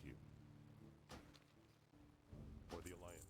you? Or the Alliance?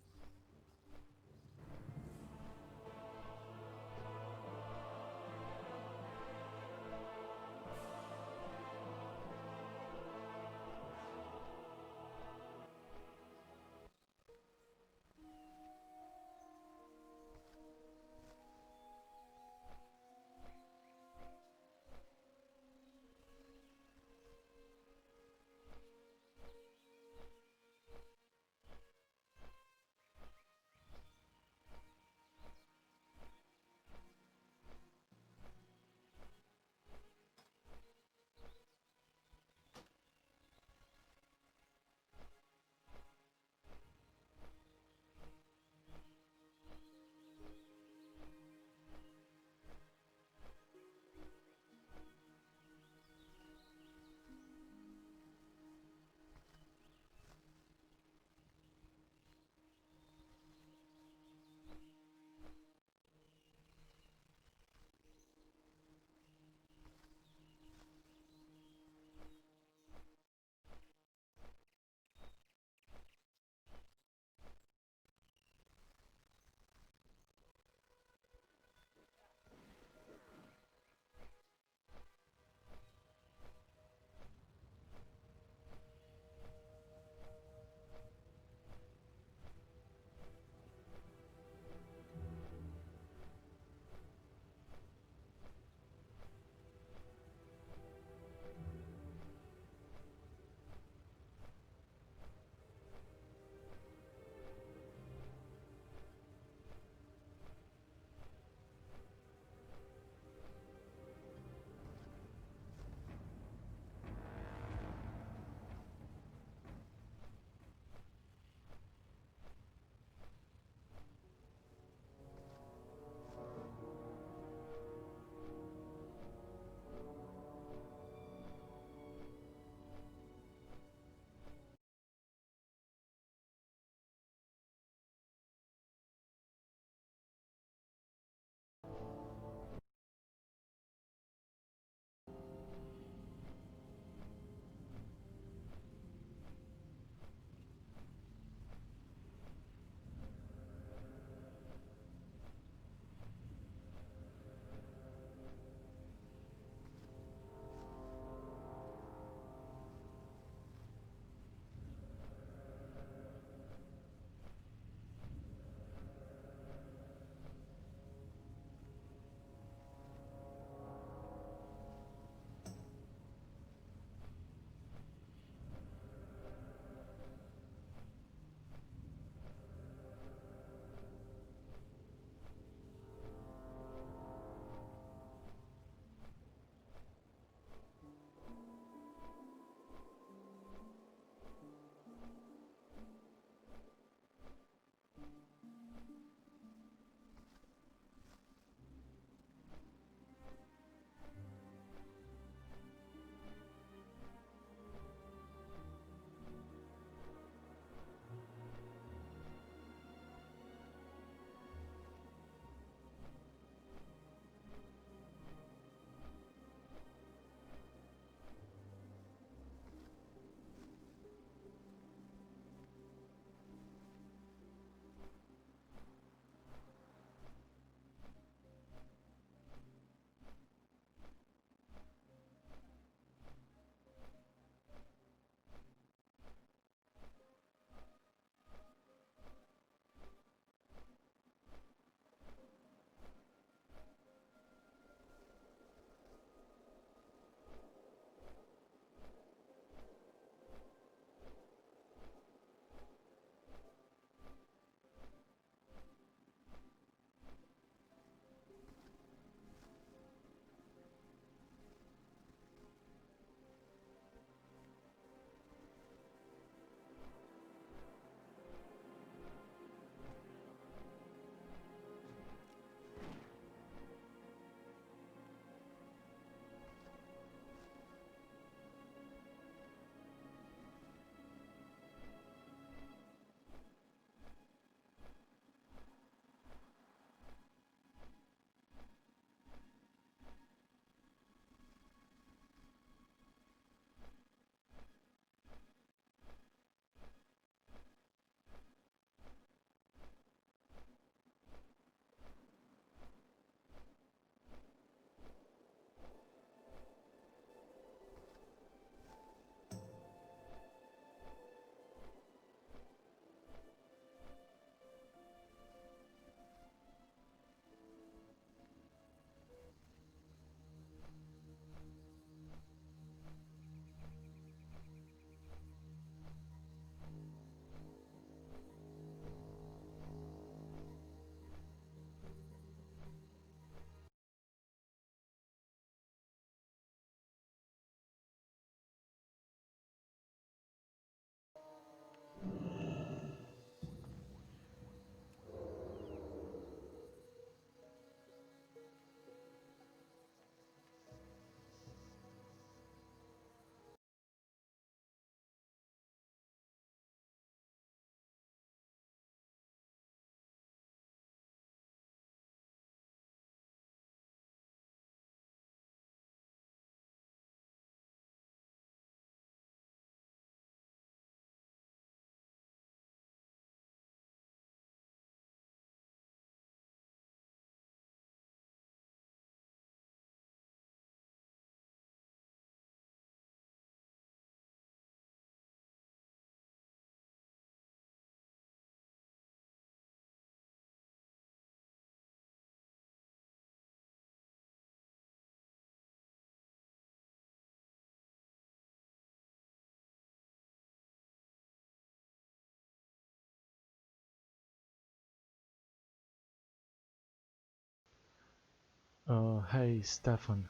Hey Stefan.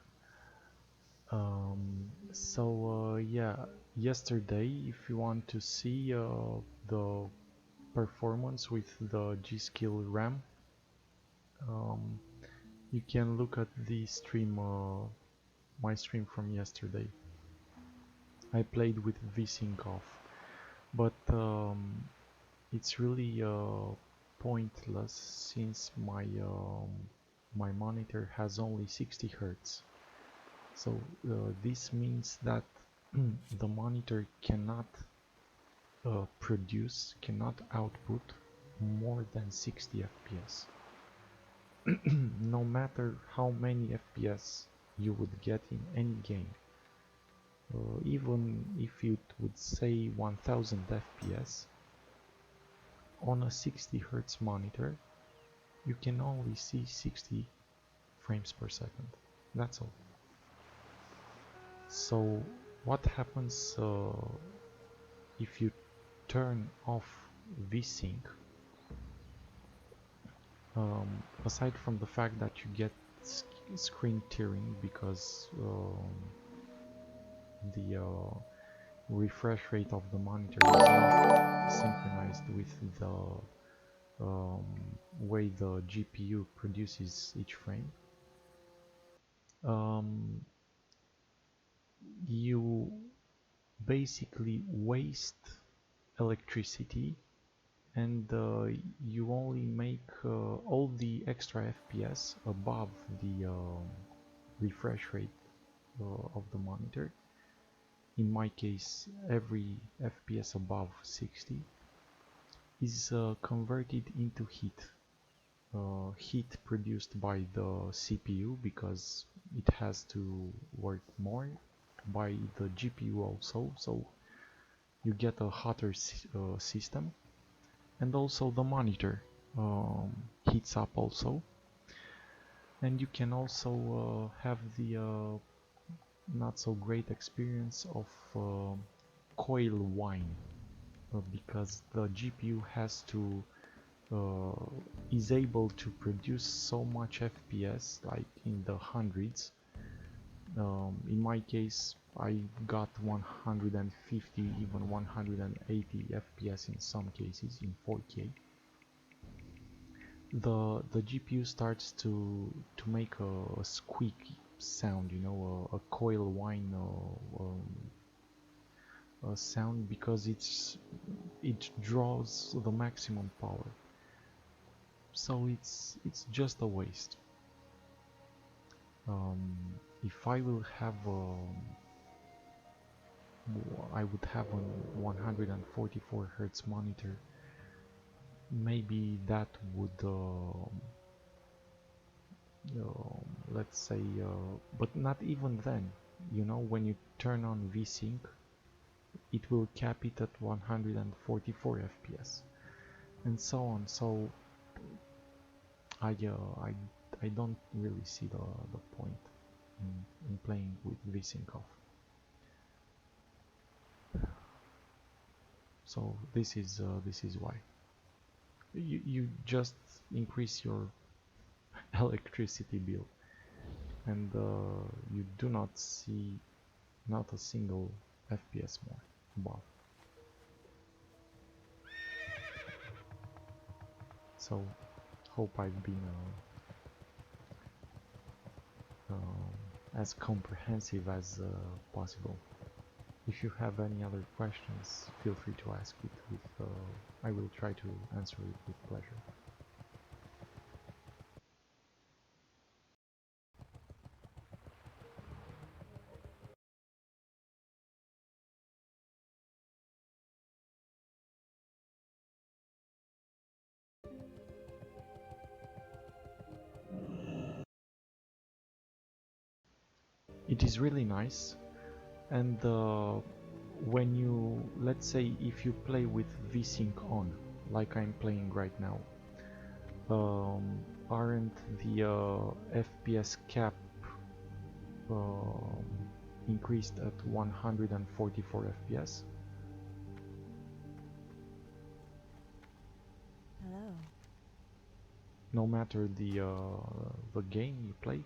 Yeah, yesterday, if you want to see the performance with the G-Skill RAM, um, you can look at the stream, my stream from yesterday. I played with VSync off, but it's really pointless since my monitor has only 60 Hz. So this means that the monitor cannot output more than 60 FPS. No matter how many FPS you would get in any game, even if it would say 1000 FPS, on a 60 Hz monitor, you can only see 60 frames per second. That's all. So what happens if you turn off VSync? Aside from the fact that you get screen tearing because the refresh rate of the monitor is not synchronized with the way the GPU produces each frame, um, you basically waste electricity, and you only make all the extra FPS above the refresh rate of the monitor. In my case, every FPS above 60 is converted into heat. Heat produced by the CPU because it has to work more, by the GPU also, so you get a hotter system, and also the monitor heats up also, and you can also have the not so great experience of coil whine, because the GPU is able to produce so much FPS, like in the hundreds. In my case, I got 150, even 180 FPS in some cases in 4K. The GPU starts to make a squeaky sound, you know, a coil whine sound, because it draws the maximum power. So it's just a waste. If I will have I would have a 144 Hz monitor, maybe that would let's say, but not even then, you know, when you turn on VSync, it will cap it at 144 FPS and so on. So I don't really see the point in playing with VSync off. So this is why you just increase your electricity bill, and you do not see not a single FPS more above. So hope I've been as comprehensive as possible. If you have any other questions, feel free to ask it. I will try to answer it with pleasure. It is really nice, and when you, let's say, if you play with VSync on, like I'm playing right now, aren't the FPS cap um, increased at 144 FPS? Hello. No matter the game you play?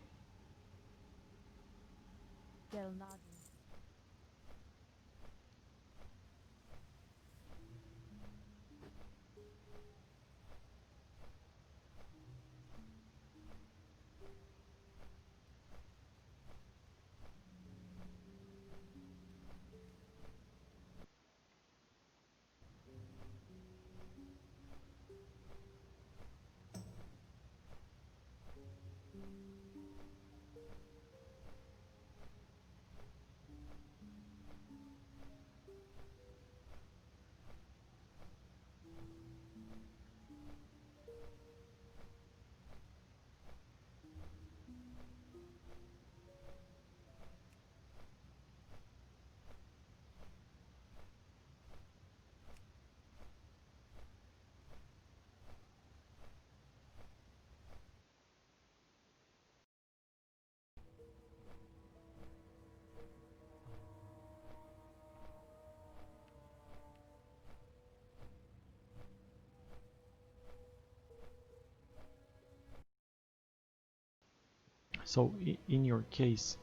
So in your case,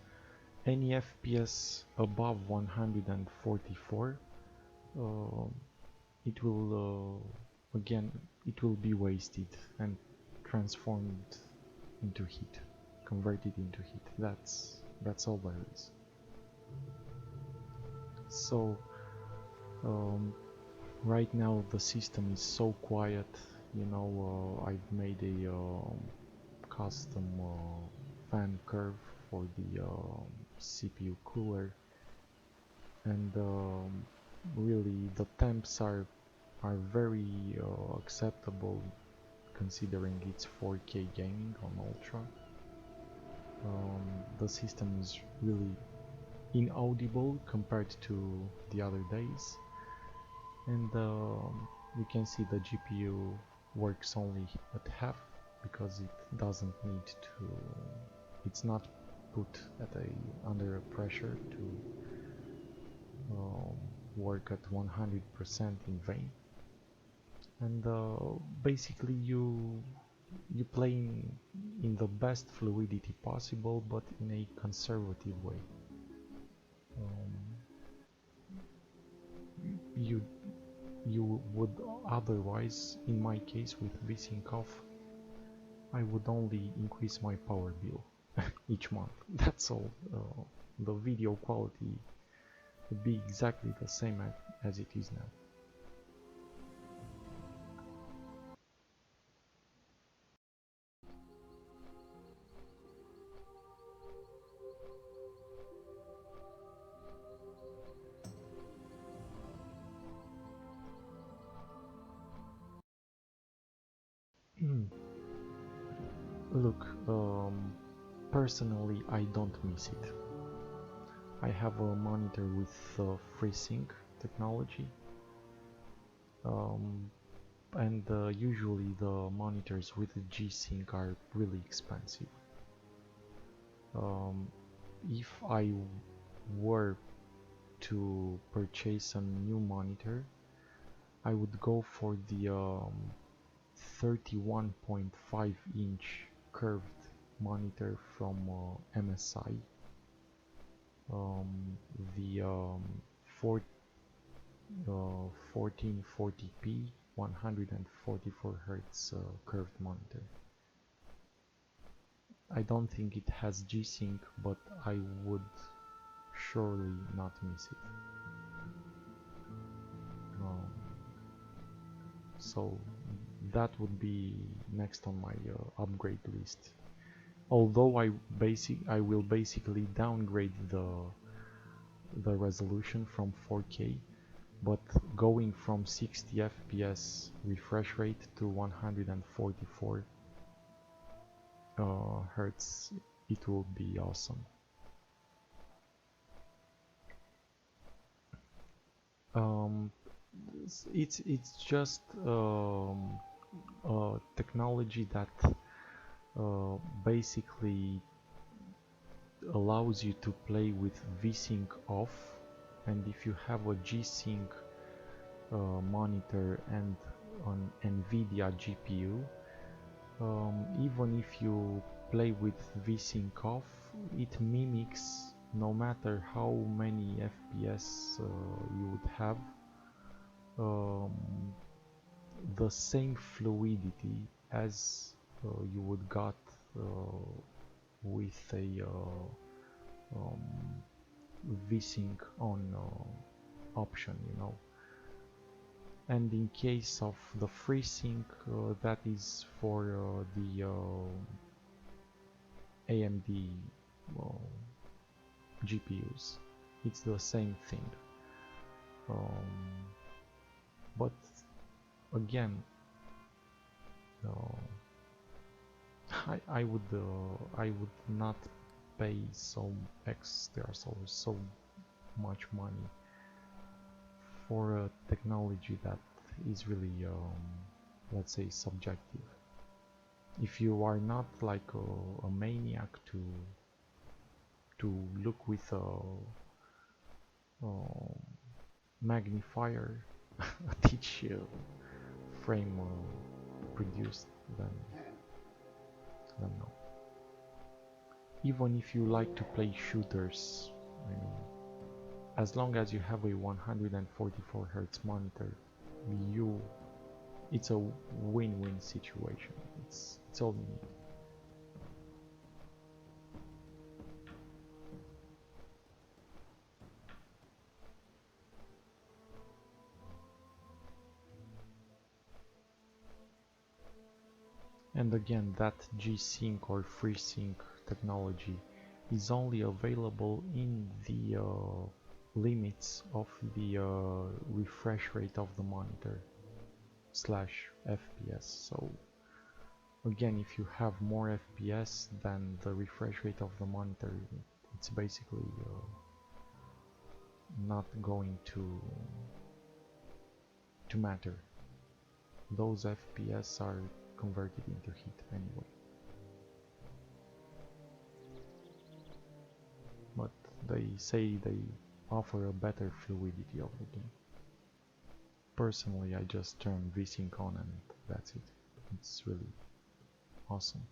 any FPS above 144, uh, it will again it will be wasted and transformed into heat, converted into heat. That's all there is. So right now the system is so quiet. You know, I've made a custom fan curve for the CPU cooler, and really the temps are very acceptable considering it's 4K gaming on Ultra. The system is really inaudible compared to the other days, and we can see the GPU works only at half because it doesn't need to, it's not put at under pressure to work at 100% in vain. And basically you play in the best fluidity possible, but in a conservative way. You would otherwise, in my case with VSync off, I would only increase my power bill each month. That's all. The video quality would be exactly the same as it is now. Look, personally I don't miss it. I have a monitor with FreeSync technology, and usually the monitors with G-Sync are really expensive. If I were to purchase a new monitor, I would go for the 31.5 inch curved monitor from MSI, the 1440p 144 Hz curved monitor. I don't think it has G-Sync, but I would surely not miss it. So that would be next on my upgrade list. Although I will basically downgrade the resolution from 4K, but going from 60 FPS refresh rate to 144 Hertz, it will be awesome. It's just technology that basically allows you to play with VSync off, and if you have a G-Sync monitor and an NVIDIA GPU, even if you play with VSync off, it mimics no matter how many FPS you would have, um, the same fluidity as you would got with a um, VSync on option, you know. And in case of the FreeSync, that is for the AMD GPUs. It's the same thing. But again, I would not pay so much money for a technology that is really let's say subjective. If you are not like a maniac to look with a magnifier at each frame produced, then no. Even if you like to play shooters, I mean, as long as you have a 144 Hz monitor, it's a win-win situation. It's all you need. And again, that G-Sync or FreeSync technology is only available in the limits of the refresh rate of the monitor / FPS. So again, if you have more FPS than the refresh rate of the monitor, it's basically not going to matter. Those FPS are converted into heat anyway. But they say they offer a better fluidity of the game. Personally, I just turn VSync on and that's it. It's really awesome.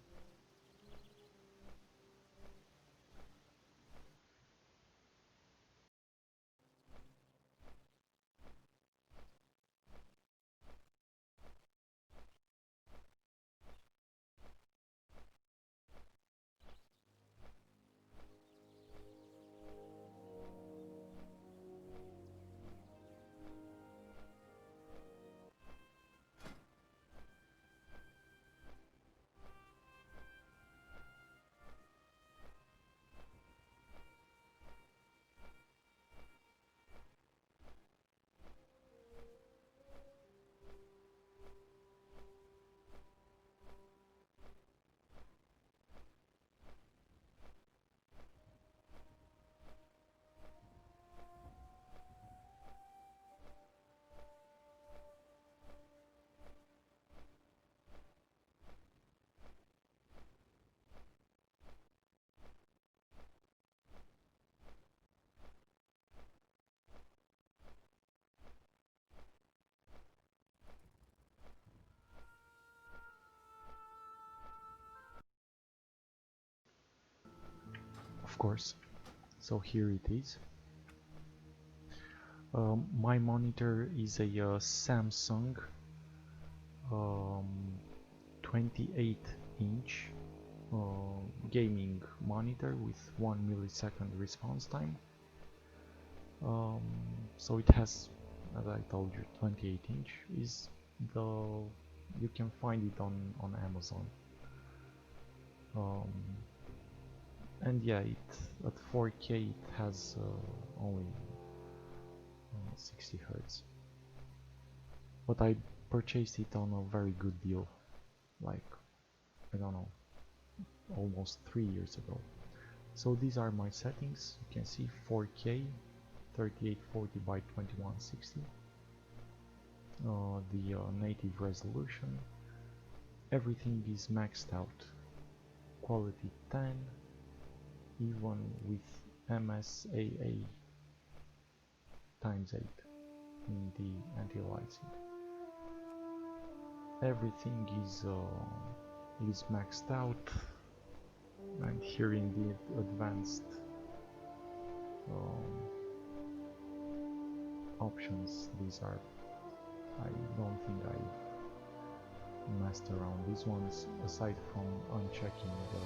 Of course. So here it is. My monitor is a Samsung 28-inch gaming monitor with 1 millisecond response time. So it has, as I told you, 28-inch. Is the you can find it on Amazon. And yeah, at 4K it has only 60 Hz. But I purchased it on a very good deal, like, I don't know, almost 3 years ago. So these are my settings. You can see 4K, 3840 by 2160. The native resolution. Everything is maxed out. Quality 10, even with MSAA ×8 in the anti-aliasing. Everything is maxed out, and here in the advanced options. These are, I don't think I messed around. These ones, aside from unchecking the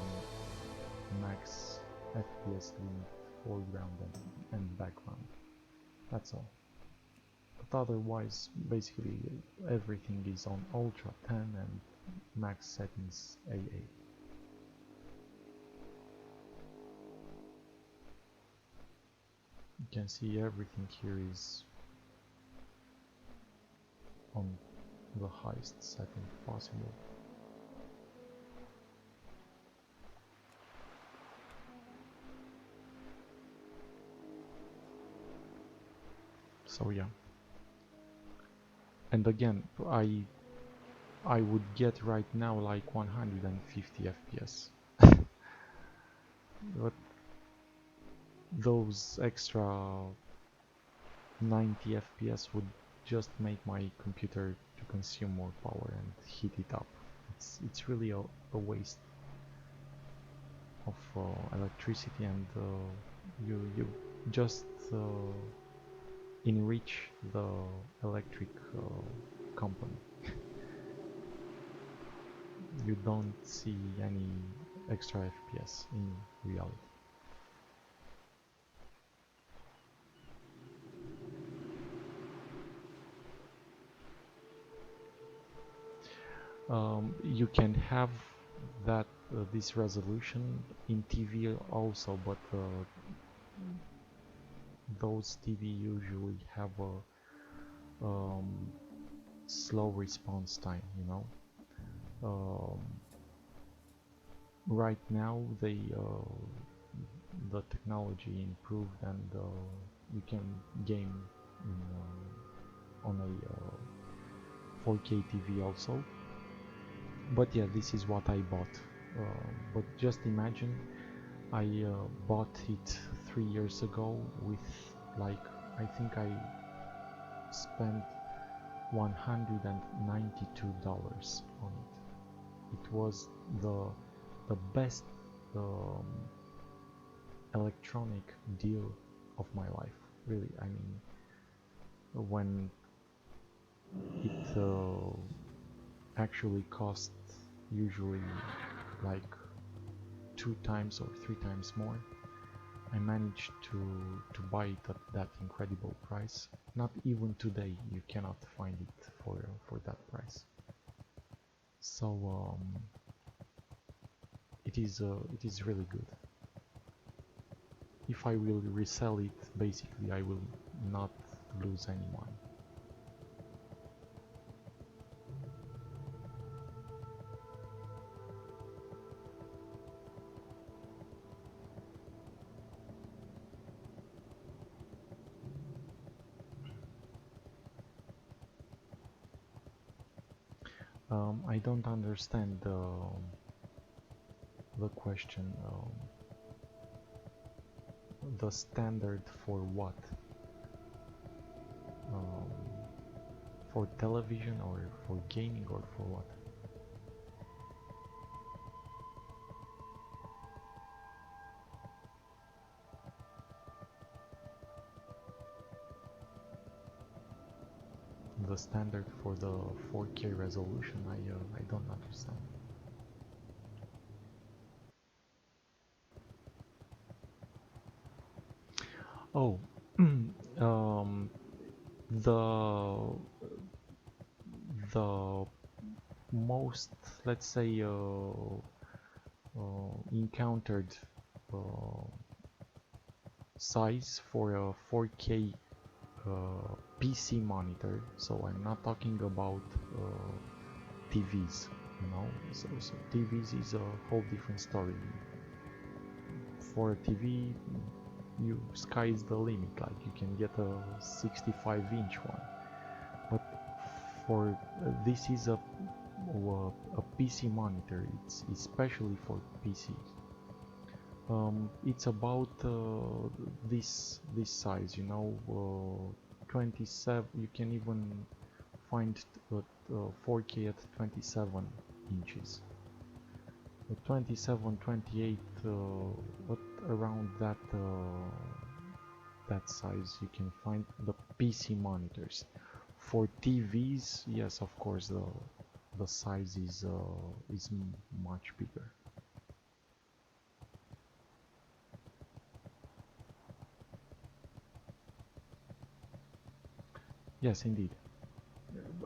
max FPS limit, foreground and background, that's all. But otherwise, basically everything is on Ultra 10 and max settings AA. You can see everything here is on the highest setting possible. So yeah. And again, I would get right now like 150 FPS. But those extra 90 FPS would just make my computer to consume more power and heat it up. It's really a waste of electricity, and you just enrich the electric company. You don't see any extra FPS in reality. You can have that this resolution in TV also, but those TV usually have a slow response time, you know. Right now the technology improved, and you can game on a 4K TV also. But yeah, this is what I bought. But just imagine, I bought it 3 years ago with, like, I think I spent $192 on it. It was the best electronic deal of my life, really. I mean, when it actually cost usually like 2 times or 3 times more, I managed to buy it at that incredible price. Not even today you cannot find it for that price. So it is really good. If I will resell it, basically I will not lose any money. I don't understand the question. The standard for what? For television, or for gaming, or for what? The standard for the 4K resolution, I don't understand. Oh, the most, let's say, encountered size for a 4K PC monitor, so I'm not talking about TVs, you know. So TVs is a whole different story. For a TV, sky is the limit, like you can get a 65-inch one, but for this is a PC monitor. It's especially for PCs. It's about this size, you know. 27. You can even find 4K at 27 inches. 27, 28, but around that that size you can find the PC monitors. For TVs, yes, of course, the size is much bigger. Yes, indeed.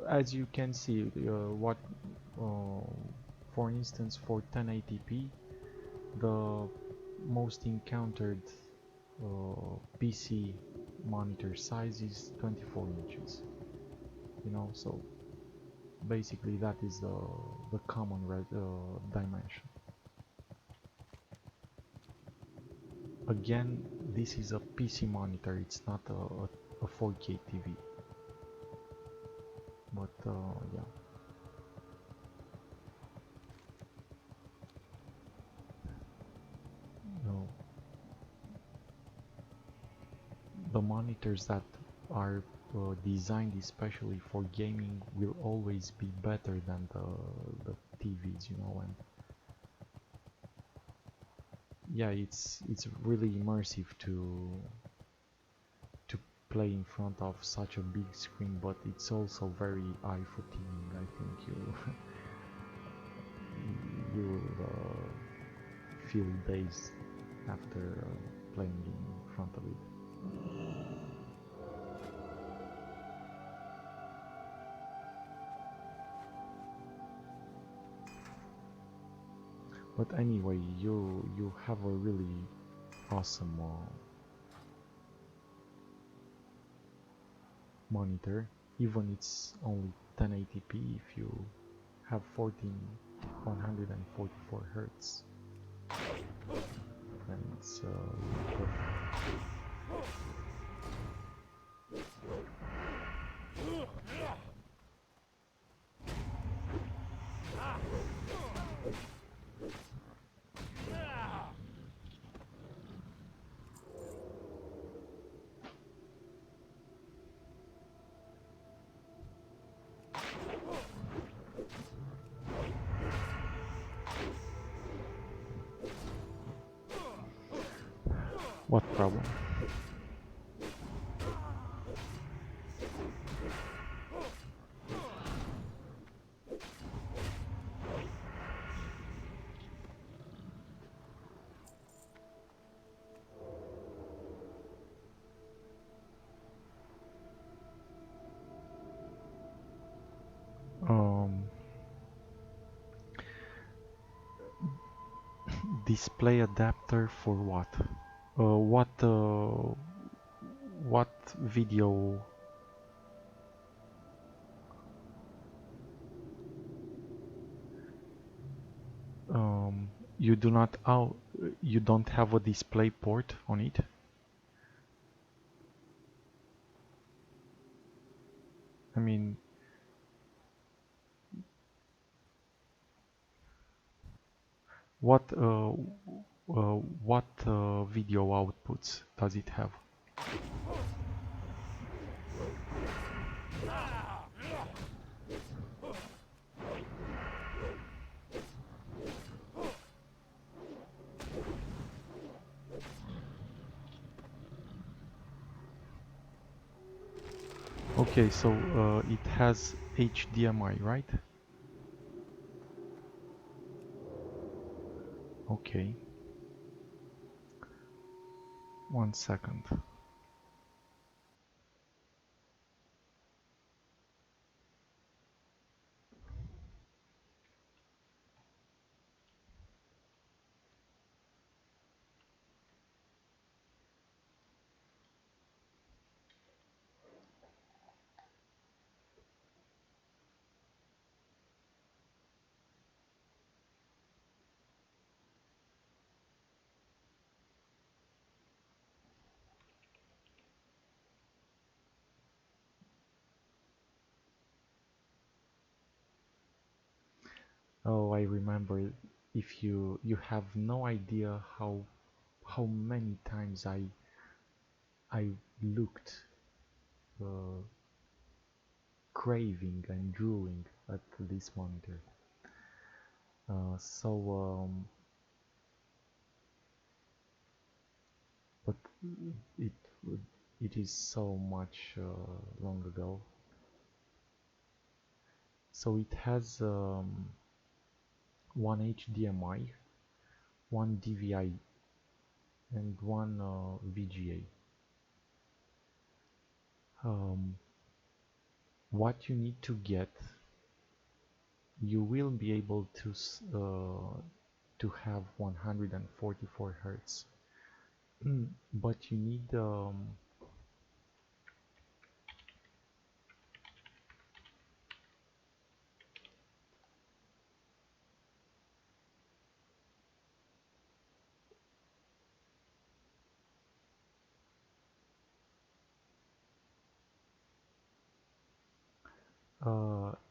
As you can see, uh, for instance, for 1080p, the most encountered PC monitor size is 24 inches. You know, so basically that is the common dimension. Again, this is a PC monitor, it's not a 4K TV. But yeah. No, the monitors that are designed especially for gaming will always be better than the TVs, you know, and yeah, it's really immersive to play in front of such a big screen, but it's also very eye fatiguing. I think you will feel dazed after playing in front of it. But anyway, you have a really awesome monitor, even it's only 1080p if you have 144 hertz, and it's perfect. What problem? Um, Display adapter for what? What video? You do not you don't have a display port on it? I mean, what video outputs does it have? Okay, so it has HDMI, right? Okay. 1 second. Oh, I remember. If you have no idea how many times I looked craving and drooling at this monitor. But it it is so much long ago. So it has one HDMI, one DVI, and one VGA. What you need to get, you will be able to have 144 hertz, but you need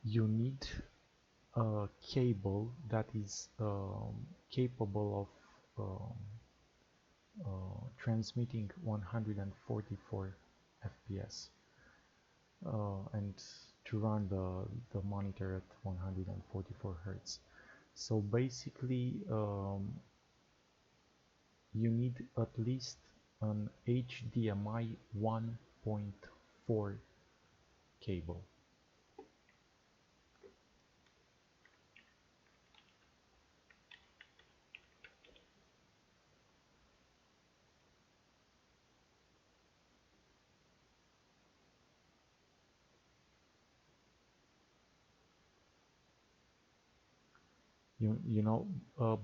you need a cable that is capable of transmitting 144 FPS and to run the monitor at 144 hertz. So basically you need at least an HDMI 1.4 cable.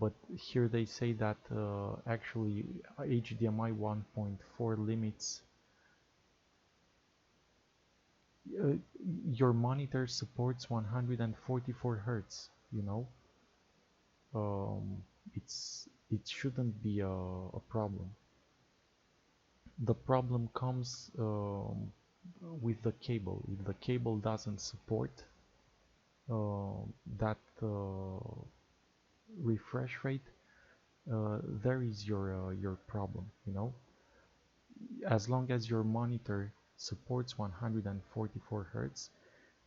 But here they say that actually HDMI 1.4 limits your monitor supports 144 hertz, it shouldn't be a problem. The problem comes with the cable. If the cable doesn't support that refresh rate, there is your problem. As long as your monitor supports 144 hertz,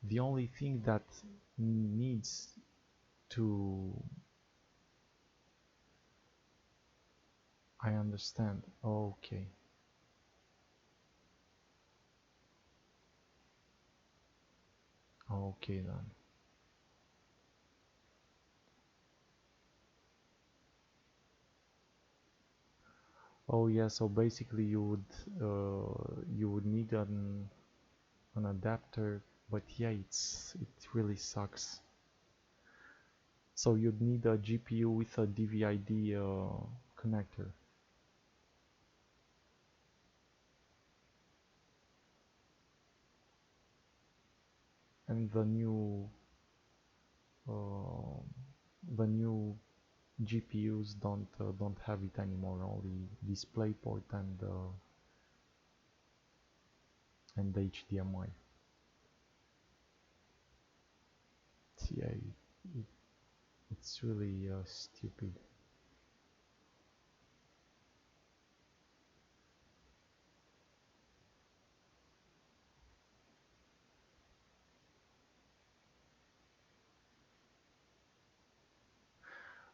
the only thing that needs to I understand. Okay. Okay then. Oh yeah, so basically you would need an adapter, but yeah, it really sucks. So you'd need a GPU with a DVI-D connector. And uh, the new GPUs don't have it anymore. Only DisplayPort and HDMI. Yeah, it's really stupid.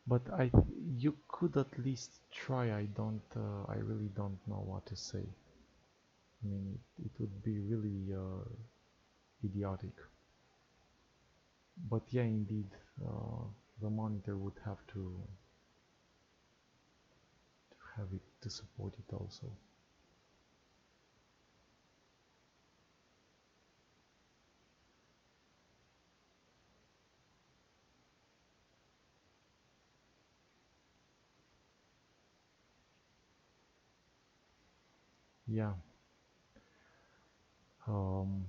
But you could at least try. I really don't know what to say. I mean, it would be really idiotic. But yeah, indeed, the monitor would have to have it to support it also. Yeah. Um,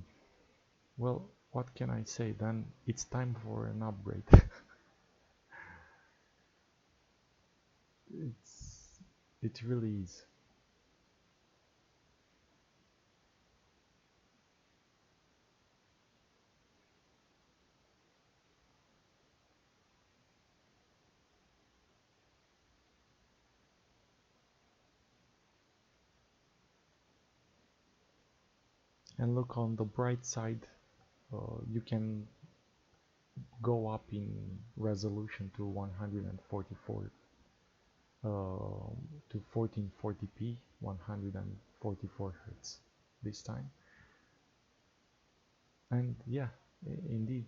well, what can I say then? It's time for an upgrade. It really is. And look, on the bright side, you can go up in resolution to 144 to 1440p 144 hertz. this time. And yeah, indeed,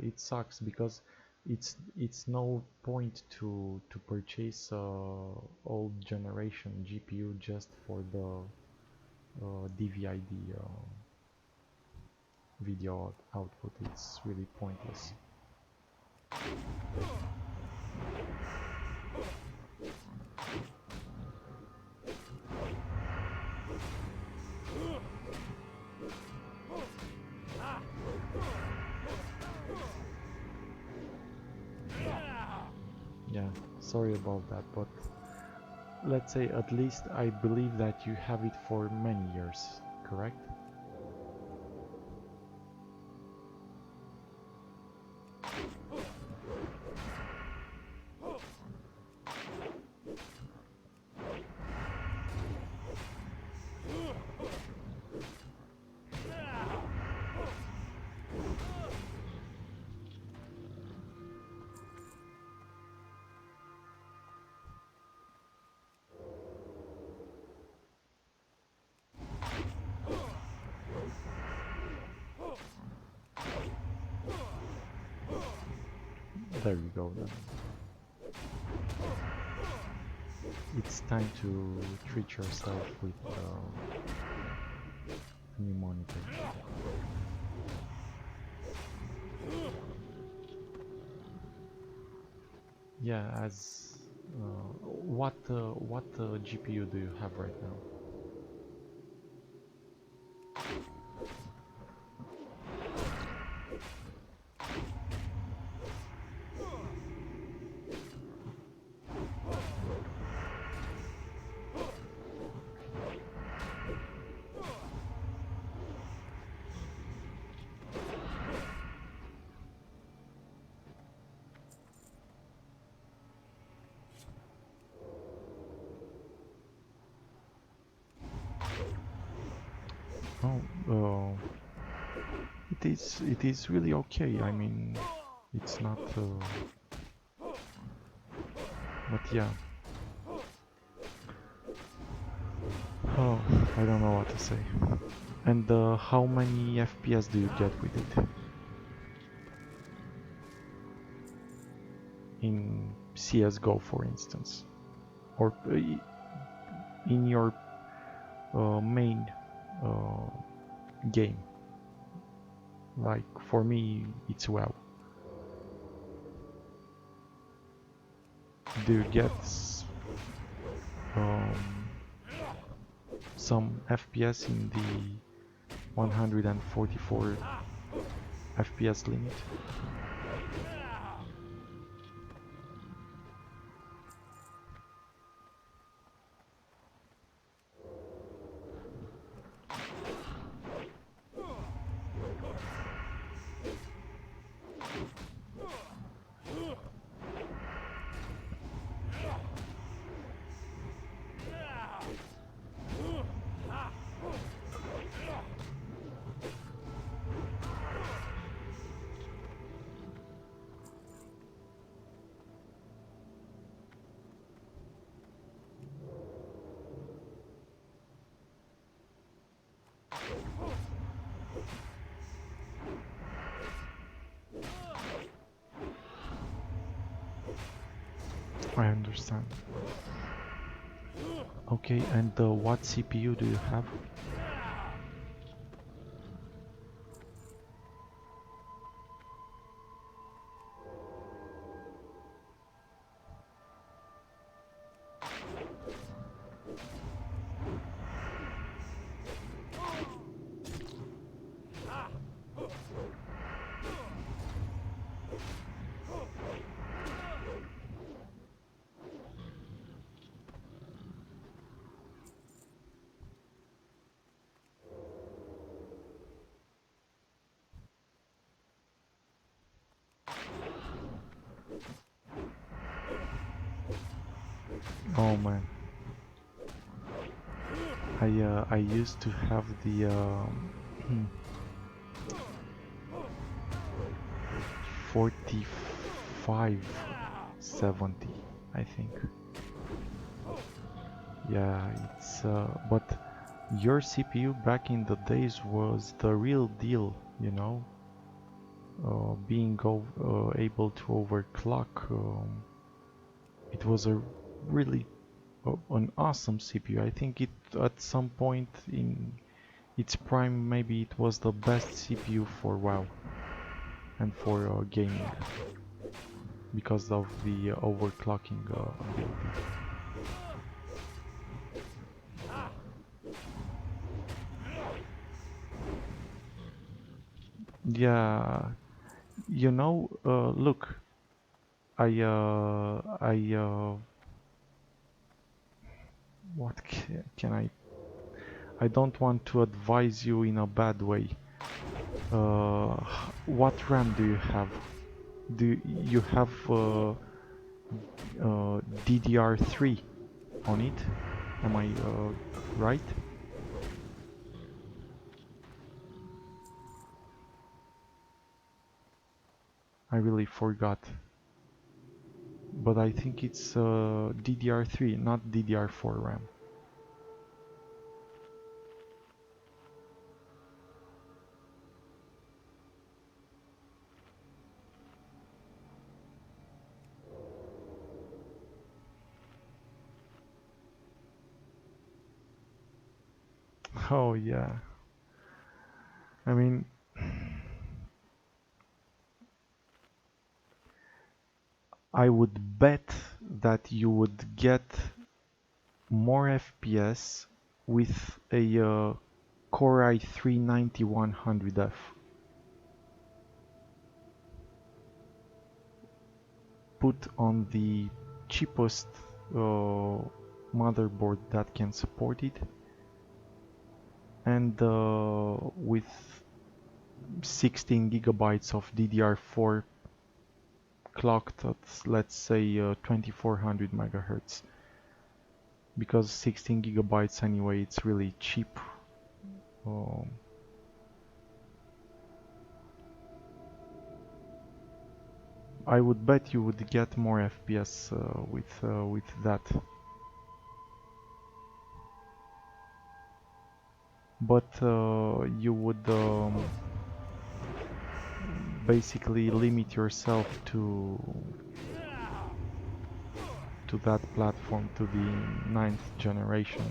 it sucks because it's no point to purchase old generation GPU just for the DVI-D video output. It's really pointless. Yeah, sorry about that, but let's say at least I believe that you have it for many years, correct? There you go then. It's time to treat yourself with a new monitor. Yeah, as what GPU do you have right now? Oh, it is really okay. I mean, it's not. But yeah. Oh, I don't know what to say. And how many FPS do you get with it? In CSGO, for instance, or in your main game. Like for me, it's WoW. Do you get some FPS in the 144 FPS limit? I understand. Okay, and what CPU do you have? Oh man, I used to have the 4570, I think. Yeah, it's but Your CPU back in the days was the real deal, you know. Being able to overclock, it was a really an awesome CPU. I think it at some point in its prime, maybe it was the best CPU for WoW and for gaming because of the overclocking ability. Yeah, you know, look, what can I don't want to advise you in a bad way. What RAM do you have? Do you have DDR3 on it? Am I right? I really forgot. But I think it's DDR3, not DDR4 RAM. Oh yeah. I mean, I would bet that you would get more FPS with a Core i3-9100F. Put on the cheapest motherboard that can support it, and with 16 gigabytes of DDR4 clocked at, let's say, 2400 megahertz, because 16 gigabytes anyway, it's really cheap. I would bet you would get more FPS with that. But you would basically limit yourself to that platform, to the 9th generation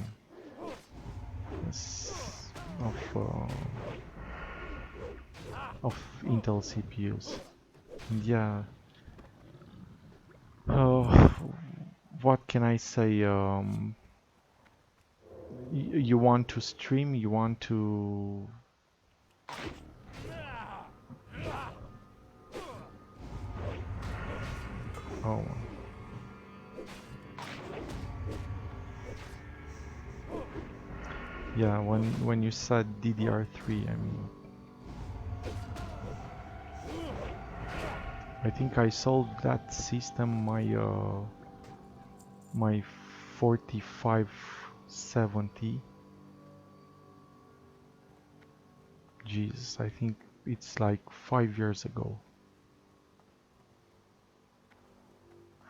of Intel CPUs. And yeah, what can I say? You want to stream? You want to? Oh. Yeah, when you said DDR3, I mean, I think I sold that system my 4570. Jesus, I think it's like 5 years ago.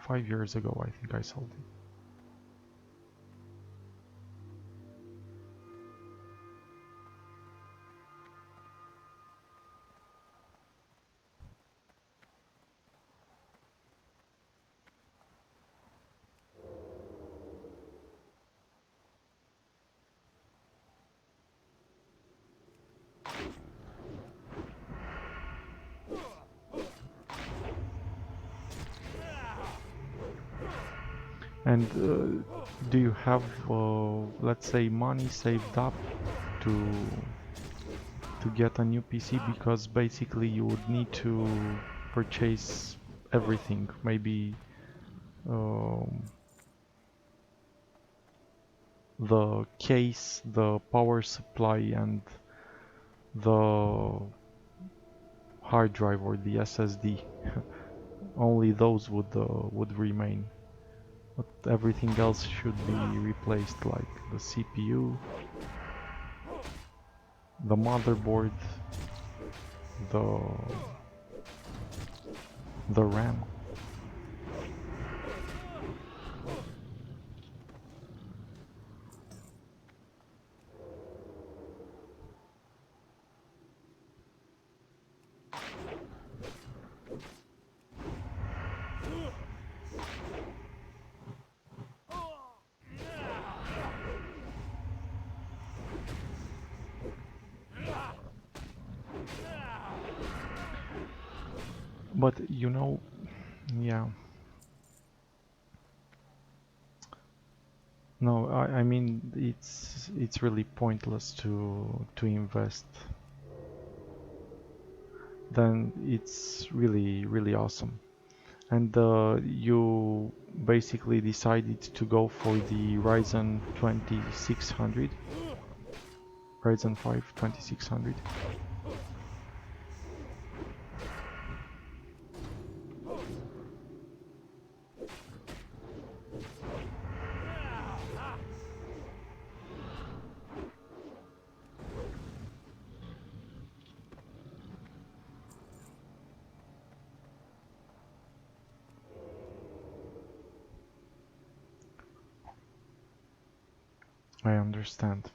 5 years ago, I think I sold it. And do you have, let's say, money saved up to get a new PC? Because basically you would need to purchase everything, maybe the case, the power supply, and the hard drive or the SSD. Only those would remain. But everything else should be replaced, like the CPU, the motherboard, the RAM. But you know, yeah. No, I mean it's really pointless to invest. Then it's really awesome. And you basically decided to go for the Ryzen 2600, Ryzen 5 2600. I understand.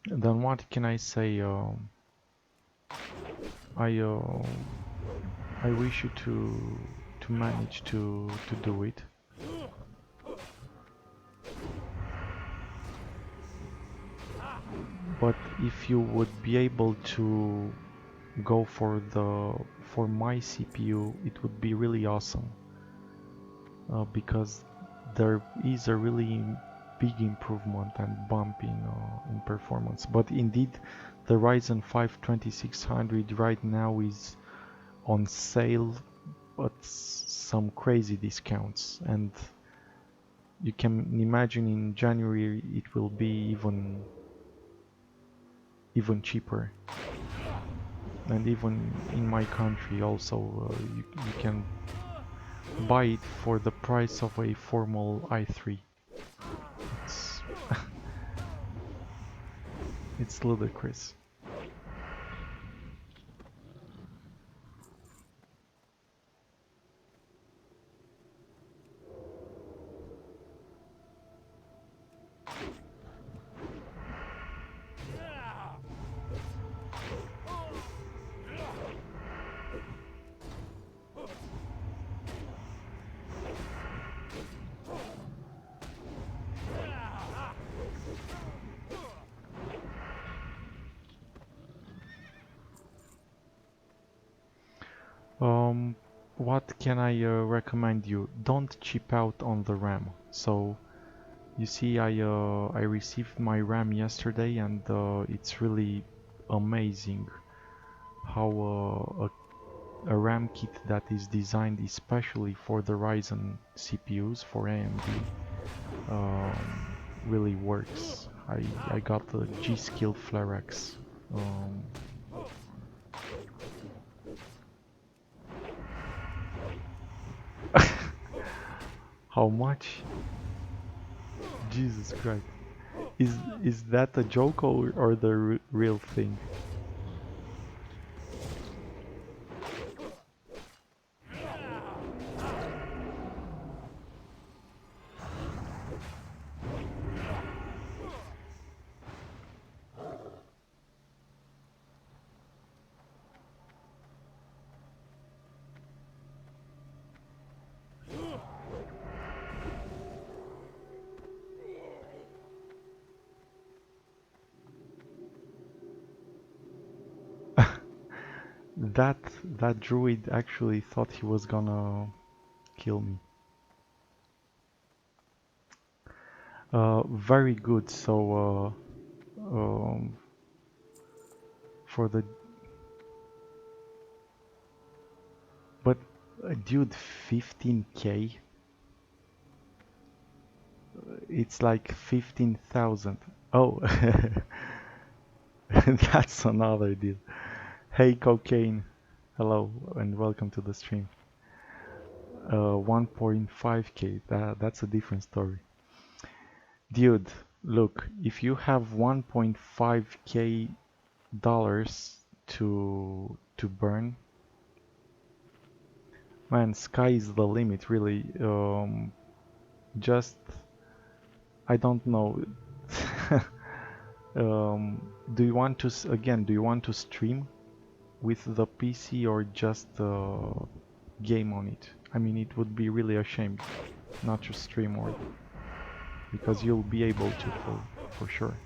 Then what can I say? I uh, I wish you to manage to do it. But if you would be able to go for my CPU, it would be really awesome. Because there is a really big improvement and bump in performance. But indeed, the Ryzen 5 2600 right now is on sale at some crazy discounts, and you can imagine in January it will be even cheaper. And even in my country also you can buy it for the price of a formal i3. It's it's ludicrous. Um, what can I recommend you? Don't cheap out on the RAM. So you see, I received my RAM yesterday, and it's really amazing how a RAM kit that is designed especially for the Ryzen CPUs for AMD really works. I got the G-Skill FlareX. Um, how much? Jesus Christ. Is that a joke or the real thing? That that druid actually thought he was gonna kill me. Very good. So for the but dude, 15K. It's like 15,000. Oh, that's another deal. Hey, cocaine. Hello and welcome to the stream. 1.5K. That's a different story. Dude, look, if you have 1.5K dollars to burn, man, sky is the limit, really. Just I don't know. Do you want to again? Do you want to stream with the PC or just game on it? I mean, it would be really a shame not to stream or because you'll be able to for sure.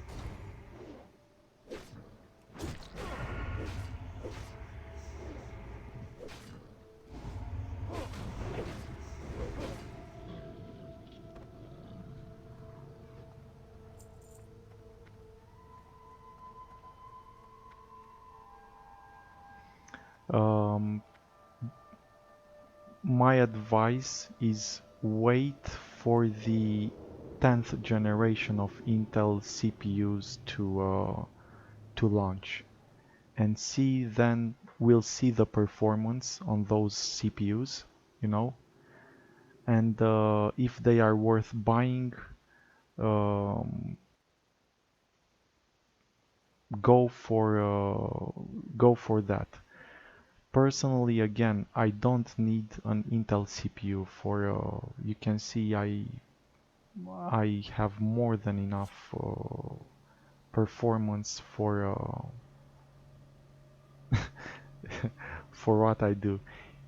Um, my advice is wait for the 10th generation of Intel CPUs to launch, and we'll see the performance on those CPUs, you know, and if they are worth buying, um, go for that. Personally, again, I don't need an Intel CPU for. You can see I have more than enough performance for what I do.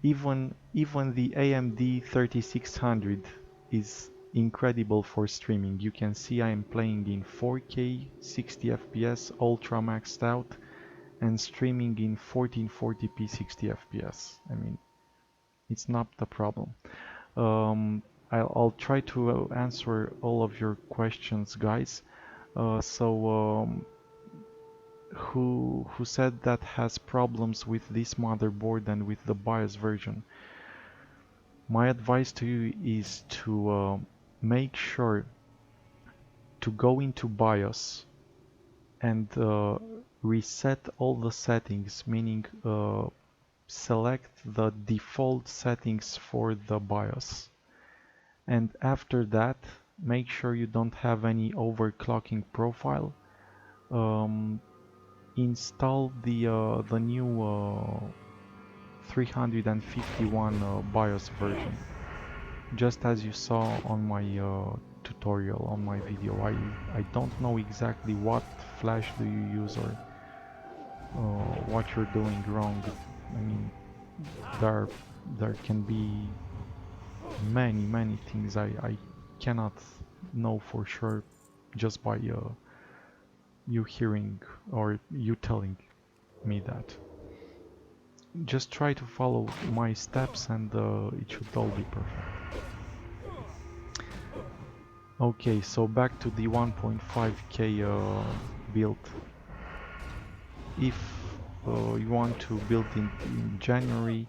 Even the AMD 3600 is incredible for streaming. You can see I am playing in 4K, 60 FPS, ultra maxed out, and streaming in 1440p 60 FPS. I mean, it's not the problem. Um, I'll try to answer all of your questions, guys. Who said that has problems with this motherboard and with the BIOS version? My advice to you is to make sure to go into BIOS and reset all the settings, meaning select the default settings for the BIOS. And after that, make sure you don't have any overclocking profile. Install the new 351 BIOS version, just as you saw on my tutorial, on my video. I don't know exactly what flash do you use or what you're doing wrong. I mean, there can be many things I cannot know for sure just by you hearing or you telling me that. Just try to follow my steps and it should all be perfect. Okay, so back to the 1.5K build. If you want to build in January,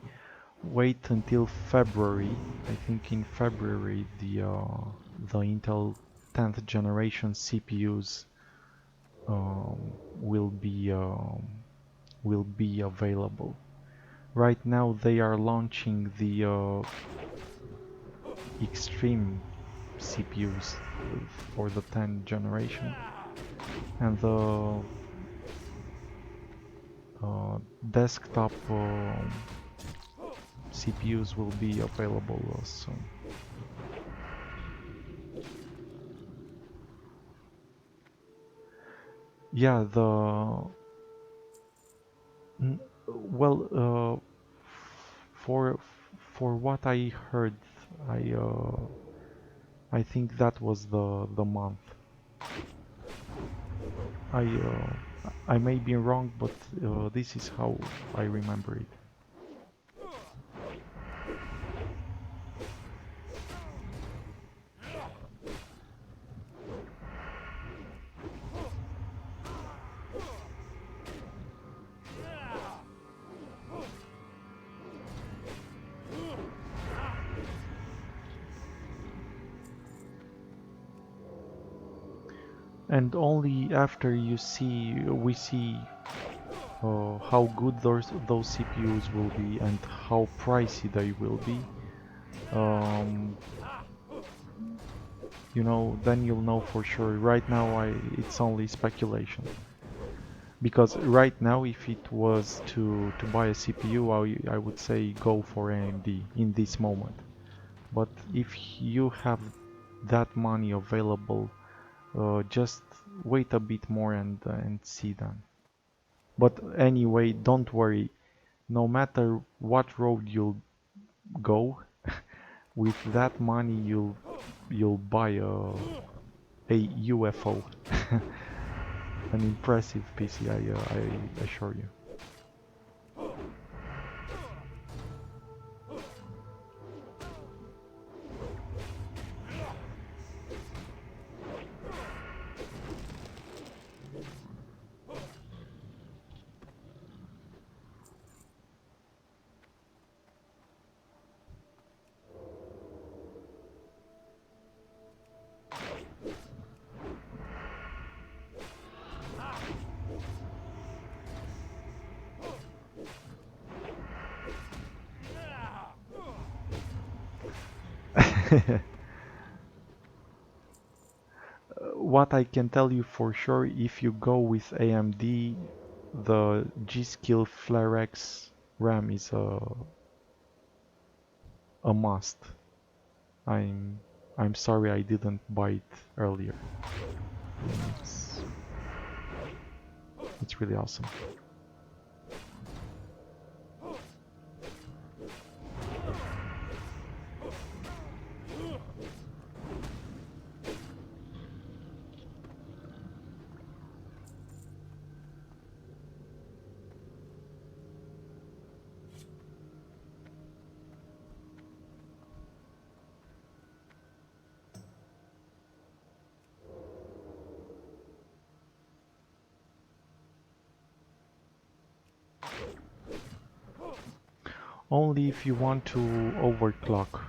wait until February. I think in February the Intel 10th generation CPUs will be available. Right now they are launching the extreme CPUs for the 10th generation, and the desktop CPUs will be available soon. Yeah, well, for what I heard, I I think that was the month. I may be wrong, but this is how I remember it. And only after we see how good those CPUs will be and how pricey they will be, um, you know, then you'll know for sure. Right now, it's only speculation. Because right now, if it was to buy a CPU, I would say go for AMD in this moment. But if you have that money available, just wait a bit more and see then. But anyway, don't worry. No matter what road you'll go, with that money you'll buy a UFO, an impressive PC. I assure you. What I can tell you for sure, if you go with AMD, the G-Skill FlareX RAM is a must. I'm I'm sorry I didn't buy it earlier. It's it's really awesome. Only if you want to overclock.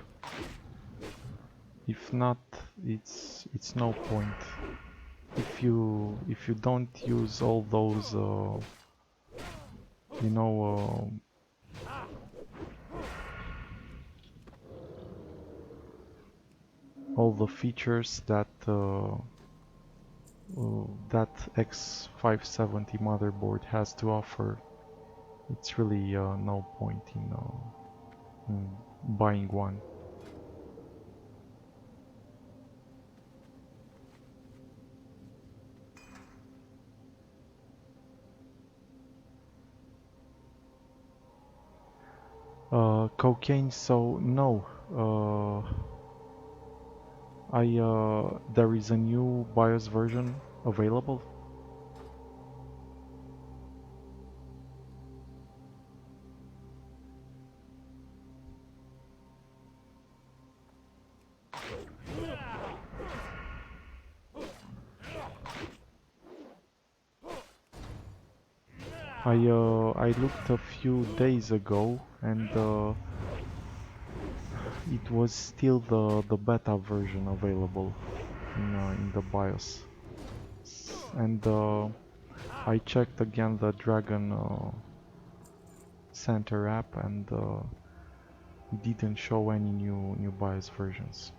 If not, it's no point. If you don't use all those you know all the features that that X570 motherboard has to offer, it's really no point in buying one. Cocaine, so no. There is a new BIOS version available. I looked a few days ago, and it was still the beta version available in the BIOS. And I checked again the Dragon Center app, and it didn't show any new BIOS versions.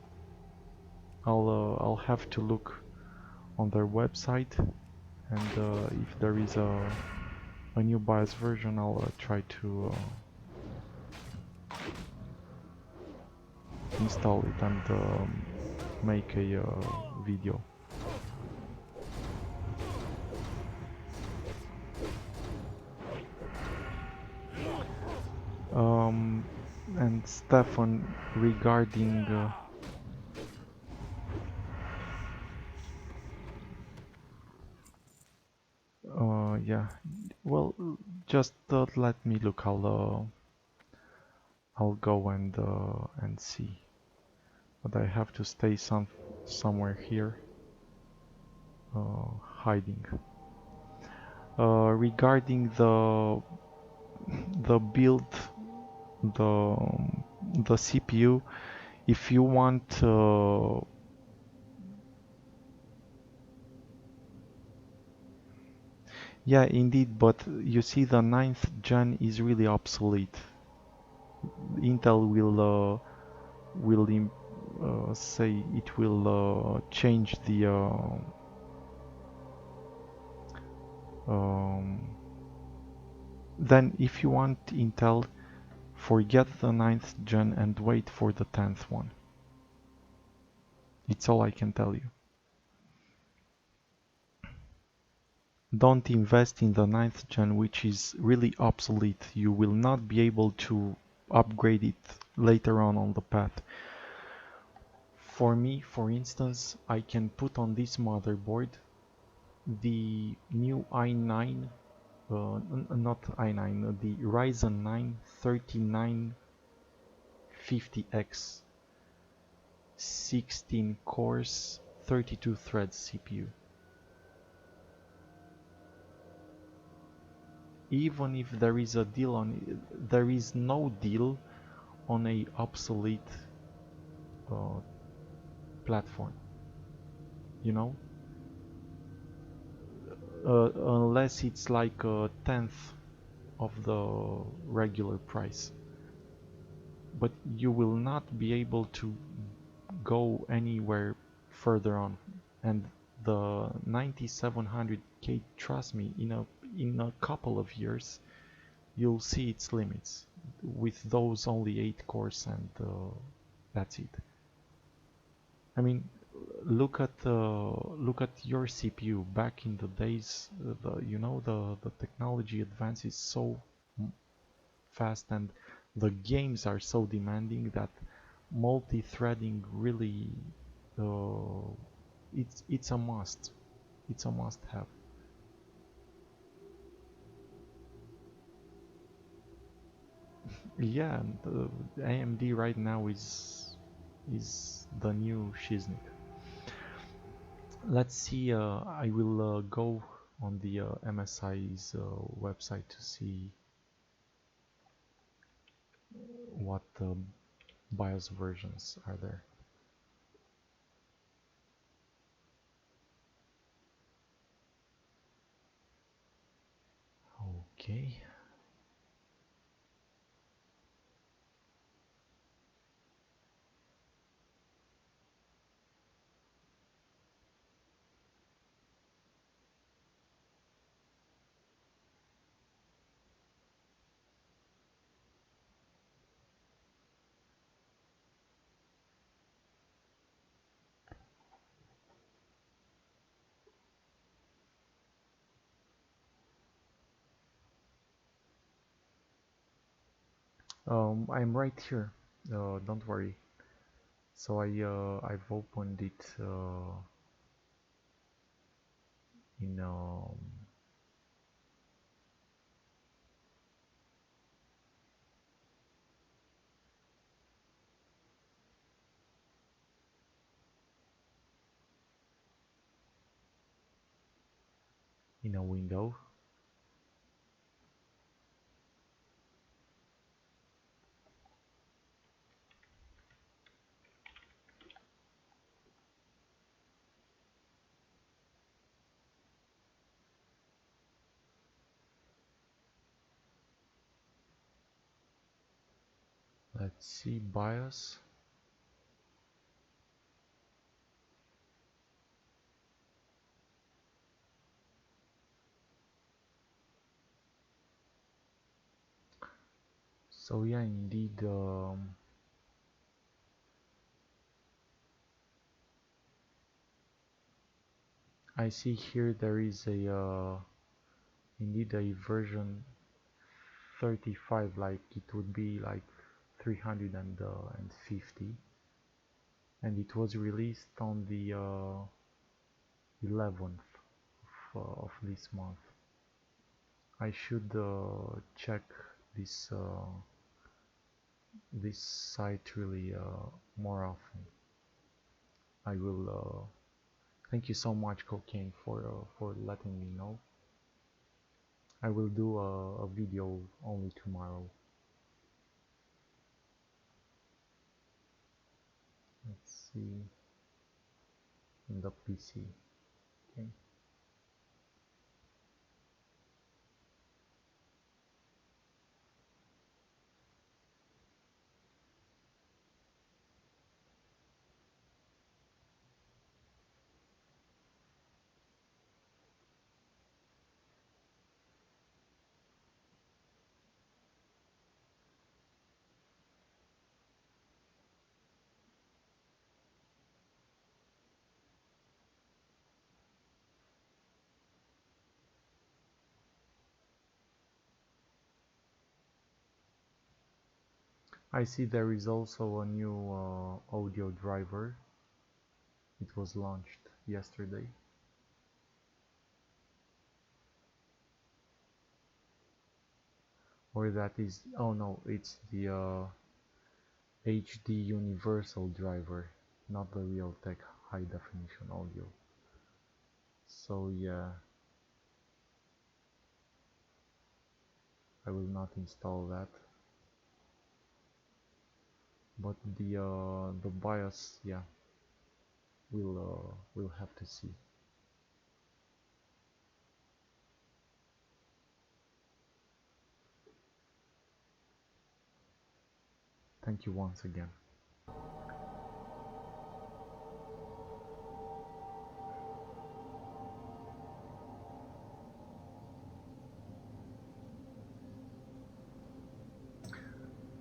I'll have to look on their website, and if there is a new BIOS version, I'll try to install it and make a video. And Stefan, regarding yeah, well, just let me look. I'll go and see, but I have to stay somewhere here, hiding. Regarding the build, the CPU, if you want yeah, indeed, but you see the 9th gen is really obsolete. Intel will say it will change the then if you want Intel, forget the 9th gen and wait for the 10th one. It's all I can tell you. Don't invest in the 9th gen, which is really obsolete. You will not be able to upgrade it later on the path. For me, for instance, I can put on this motherboard the new i9, not i9, the Ryzen 9 3950X 16 cores, 32 threads CPU. Even if there is a deal on, there is no deal on a obsolete platform, you know, unless it's like a tenth of the regular price. But you will not be able to go anywhere further on. And the 9700K, trust me, in a couple of years you'll see its limits with those only 8 cores, and that's it. I mean, look at your CPU back in the days. The technology advances so fast, and the games are so demanding that multi-threading really, uh, it's a must. It's a must-have. Yeah, and AMD right now is the new Shiznik. Let's see. I will go on the MSI's website to see what BIOS versions are there. Okay. I'm right here. Don't worry. So I've opened it in a window. Let's see BIOS. So yeah, indeed. I see here there is a indeed a version 35, like it would be like 350, and it was released on the 11th of this month. I should check this this site really more often. I will thank you so much, Cocaine, for letting me know. I will do a video only tomorrow. Let's see in the PC. Okay. I see there is also a new audio driver. It was launched yesterday. Or that is, oh no, it's the HD universal driver, not the Realtek high definition audio. So yeah, I will not install that. But the BIOS, yeah, we'll have to see. Thank you once again.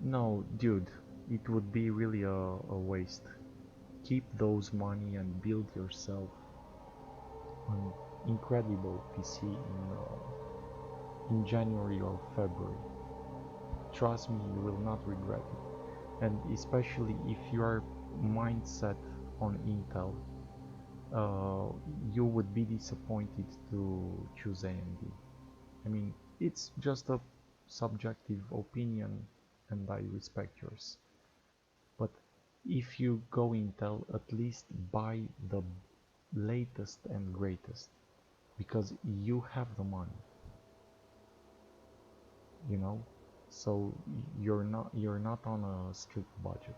No, dude, it would be really a waste. Keep those money and build yourself an incredible PC in January or February. Trust me, you will not regret it. And especially if you are mindset on Intel, uh, you would be disappointed to choose AMD. I mean, it's just a subjective opinion and I respect yours. But if you go Intel, at least buy the latest and greatest because you have the money, you know? So you're not on a strict budget.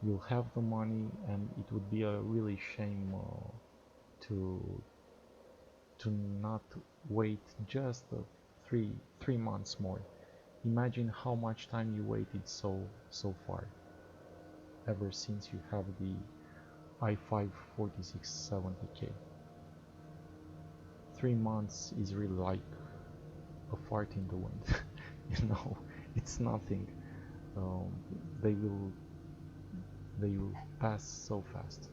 You'll have the money and it would be a really shame to to not wait just three months more. Imagine how much time you waited so far ever since you have the i5 4670K. 3 months is really like a fart in the wind. You know, it's nothing. um, they will they will pass so fast.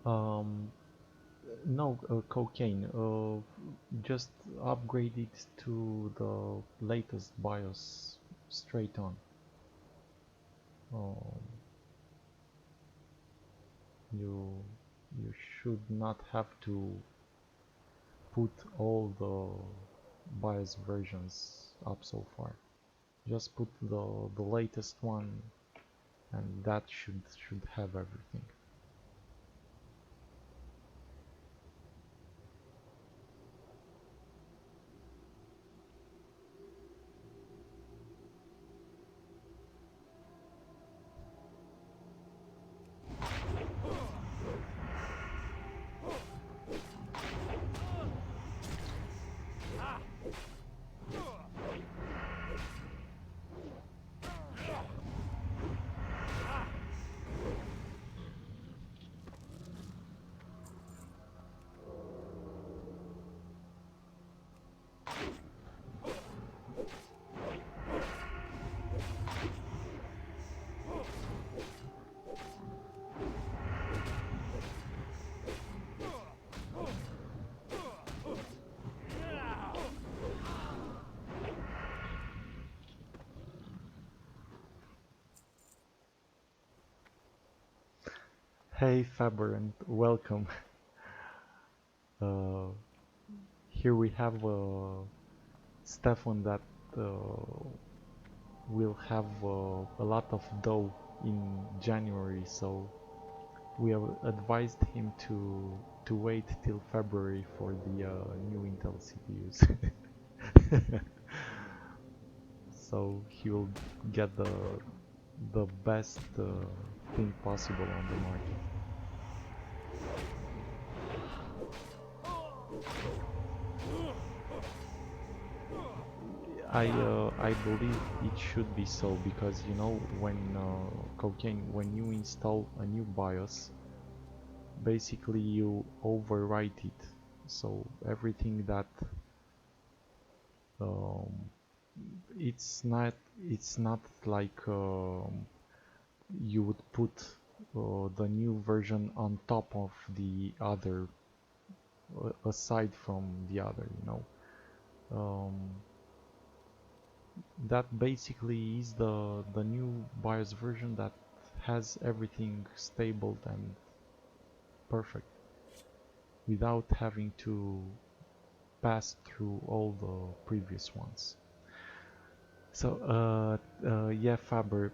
um, no, cocaine. Just upgrade it to the latest BIOS straight on. Um, you you should not have to put all the BIOS versions up so far. Just put the latest one, and that should have everything. Hey Faber, and welcome. Uh, Here we have Stefan that will have a lot of dough in January, so we have advised him to wait till February for the new Intel CPUs. So he will get the best thing possible on the market. I believe it should be so because you know when cocaine when you install a new BIOS, basically you overwrite it, so everything that um, it's not like you would put the new version on top of the other, aside from the other, you know. um, that basically is the new BIOS version that has everything stable and perfect without having to pass through all the previous ones. So yeah, Faber,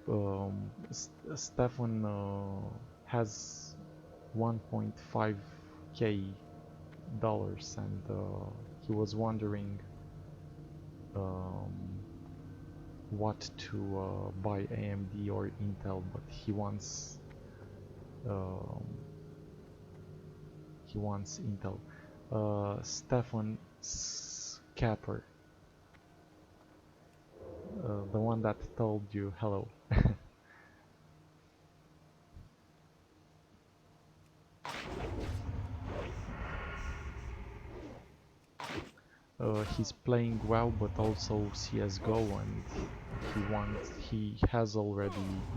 Stefan has 1.5k dollars, and he was wondering um, what to buy, AMD or Intel, but um, he wants Intel. Stefan Scapper, the one that told you hello. he's playing WoW but also CS:GO, and he has already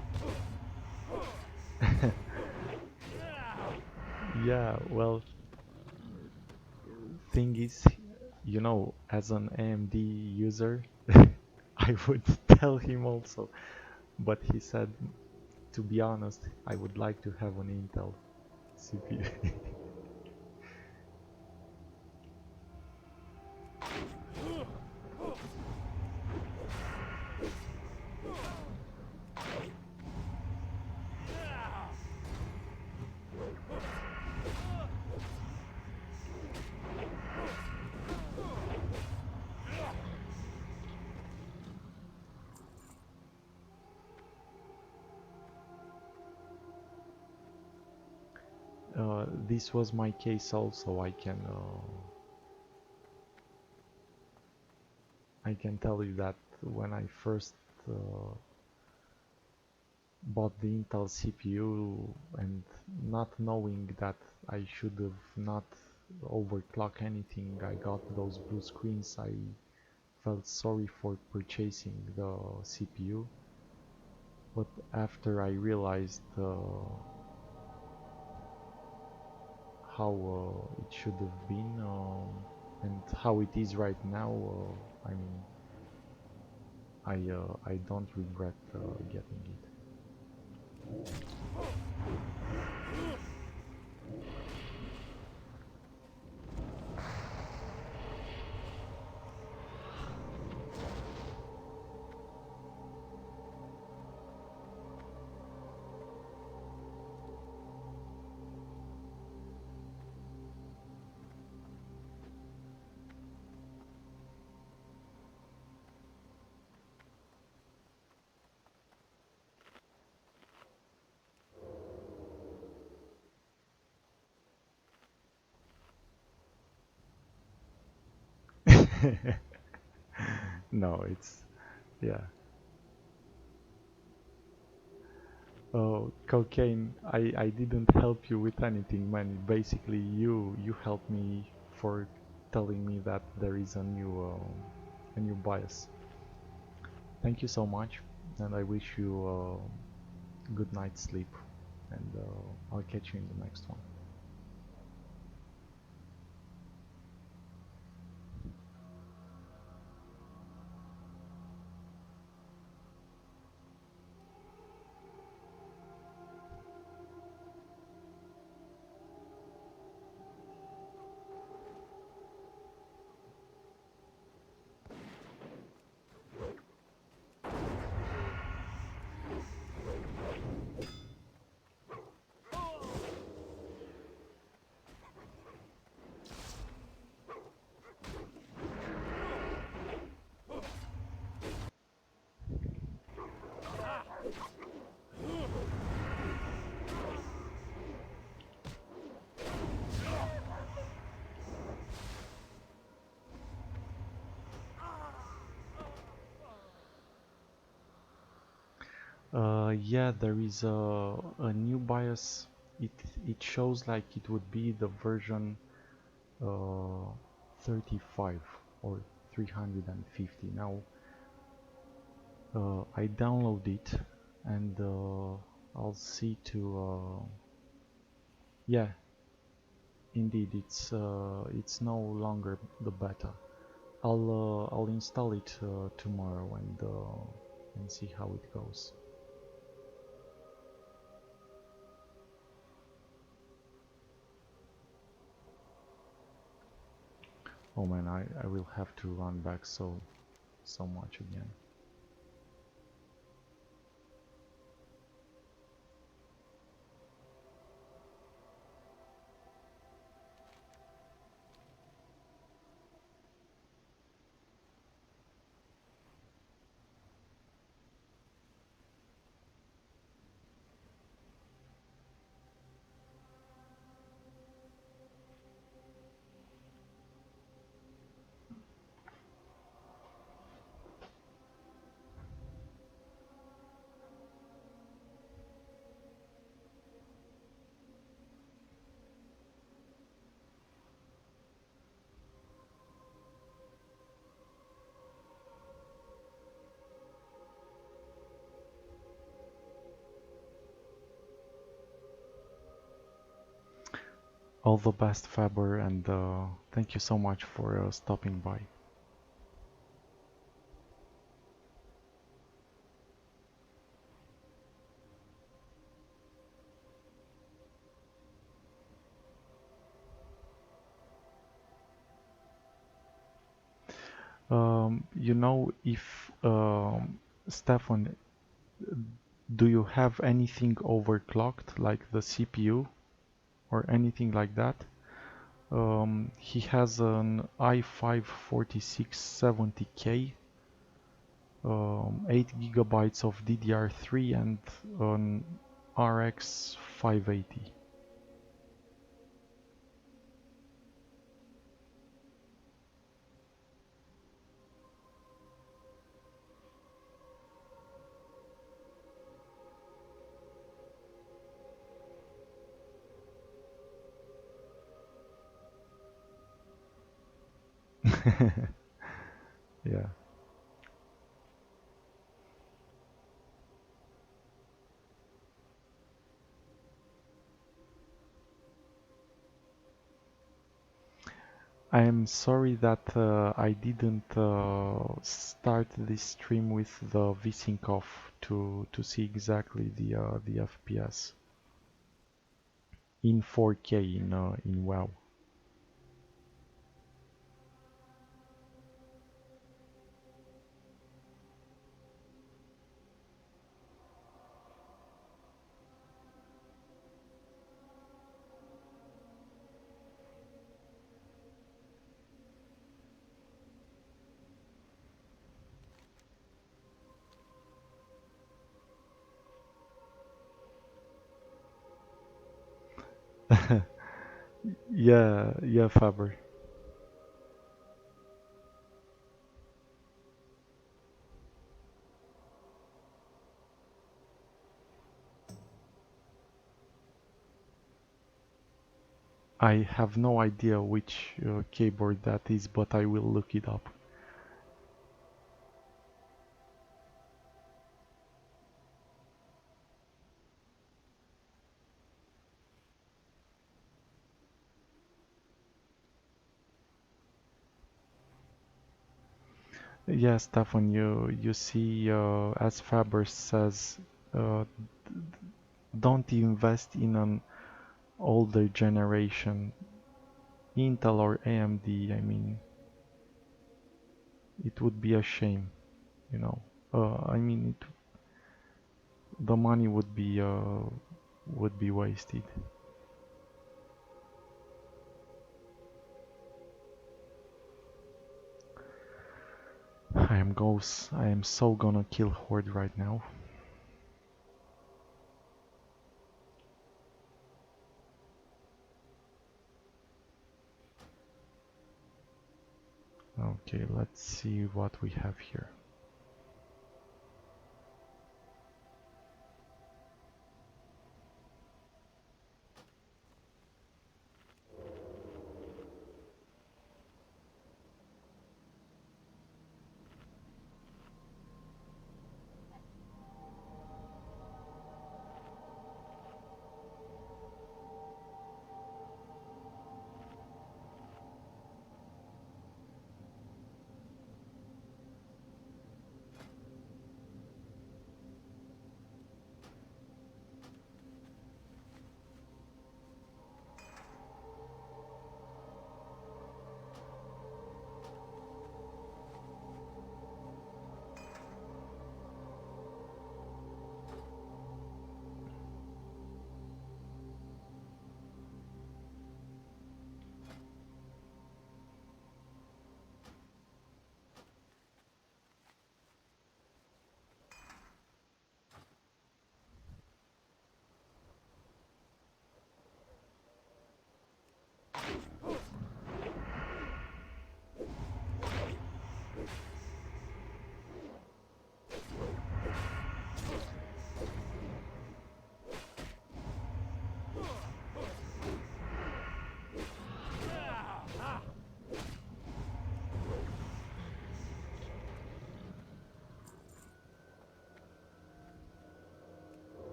yeah, well, thing is, you know, as an AMD user, I would tell him also, but he said, to be honest, I would like to have an Intel CPU. This was my case also. I can tell you that when I first uh, bought the Intel CPU and not knowing that I should have not overclock anything, I got those blue screens. I felt sorry for purchasing the CPU, but after I realized how it should have been, and how it is right now, I mean, I don't regret getting it. No, it's yeah. Oh, cocaine, I didn't help you with anything, man. Basically, you helped me for telling me that there is a new bias. Thank you so much, and I wish you good night's sleep, and I'll catch you in the next one. Yeah, there is a new BIOS. It it shows like it would be the version uh, 35 or 350. Now I download it, and I'll see to yeah, indeed it's no longer the beta. I'll install it tomorrow and see how it goes. Oh man, I will have to run back so much again. All the best, Faber, and thank you so much for stopping by. You know, if Stefan, do you have anything overclocked, like the CPU or anything like that? He has an i5 4670K, 8 gigabytes of DDR3 and an RX 580. Yeah. I am sorry that I didn't start this stream with the VSync off to see exactly the FPS in 4K in WoW. Yeah, yeah, Faber. I have no idea which keyboard that is, but I will look it up. Yeah, Stefan, you see, as Faber says, uh, don't invest in an older generation, Intel or AMD. I mean, it would be a shame, you know. I mean, the money would be wasted. I am so gonna kill Horde right now. Okay, let's see what we have here.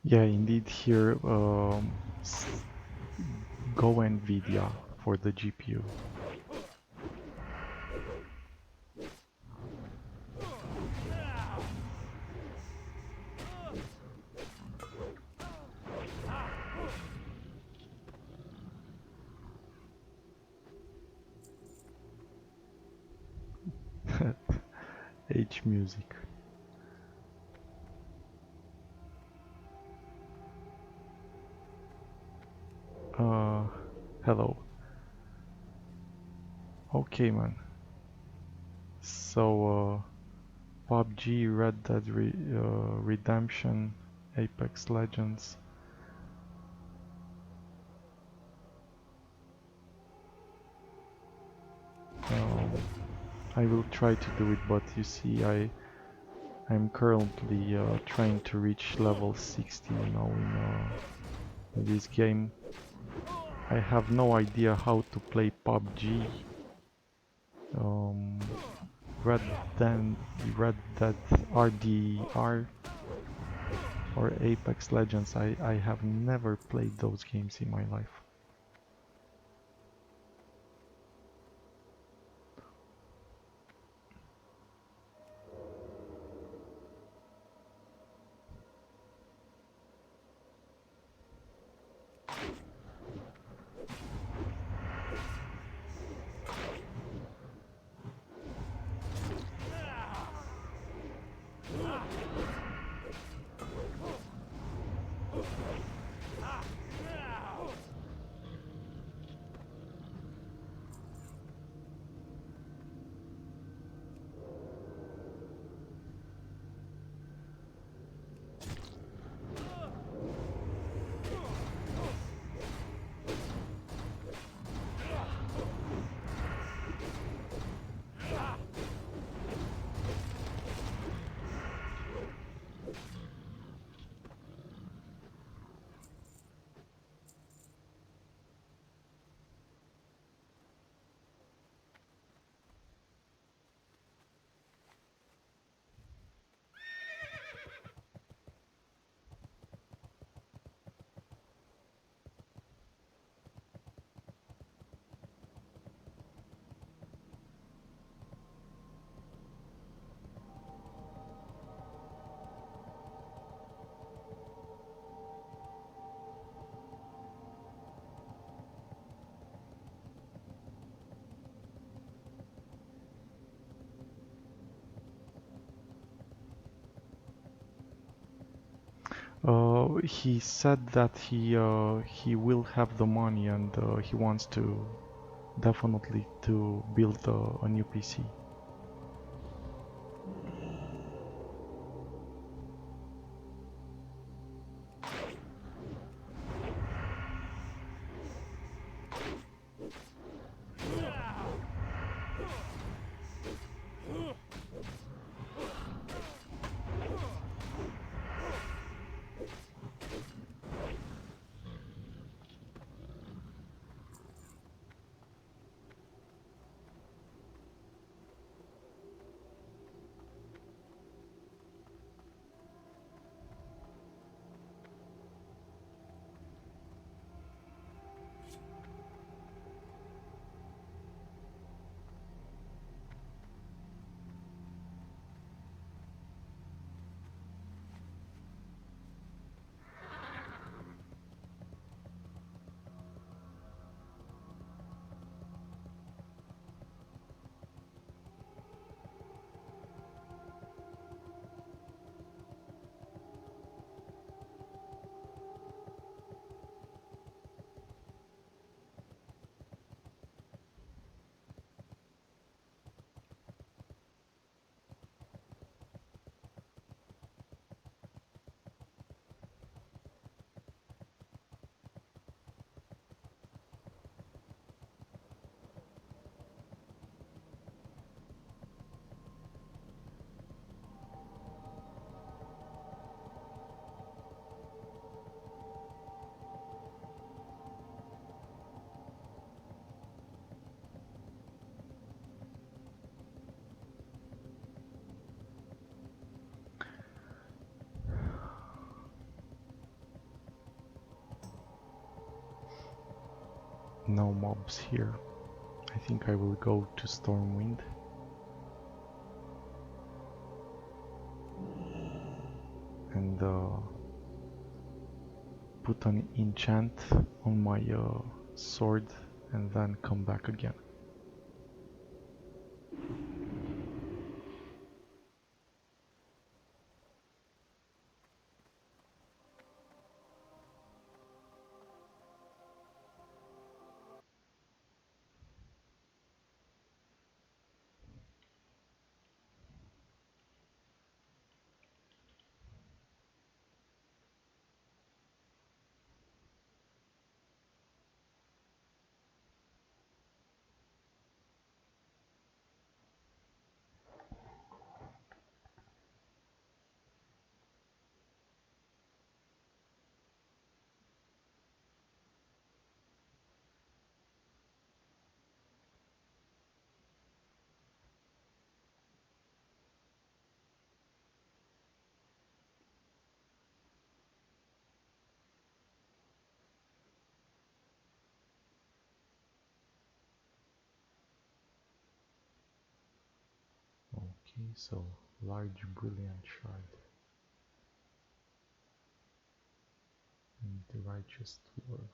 Yeah, indeed here go NVIDIA for the GPU. H music. Hello. Okay, man. So, PUBG, Red Dead Redemption, Apex Legends. I will try to do it, but you see, I'm currently trying to reach level 60 now in this game. I have no idea how to play PUBG. Um, Red Dead RDR or Apex Legends. I have never played those games in my life. He said that he will have the money and he wants to definitely to build a new PC. no mobs here. I think I will go to Stormwind. And put an enchant on my sword and then come back again. Okay, so large brilliant shard and the righteous dwarf.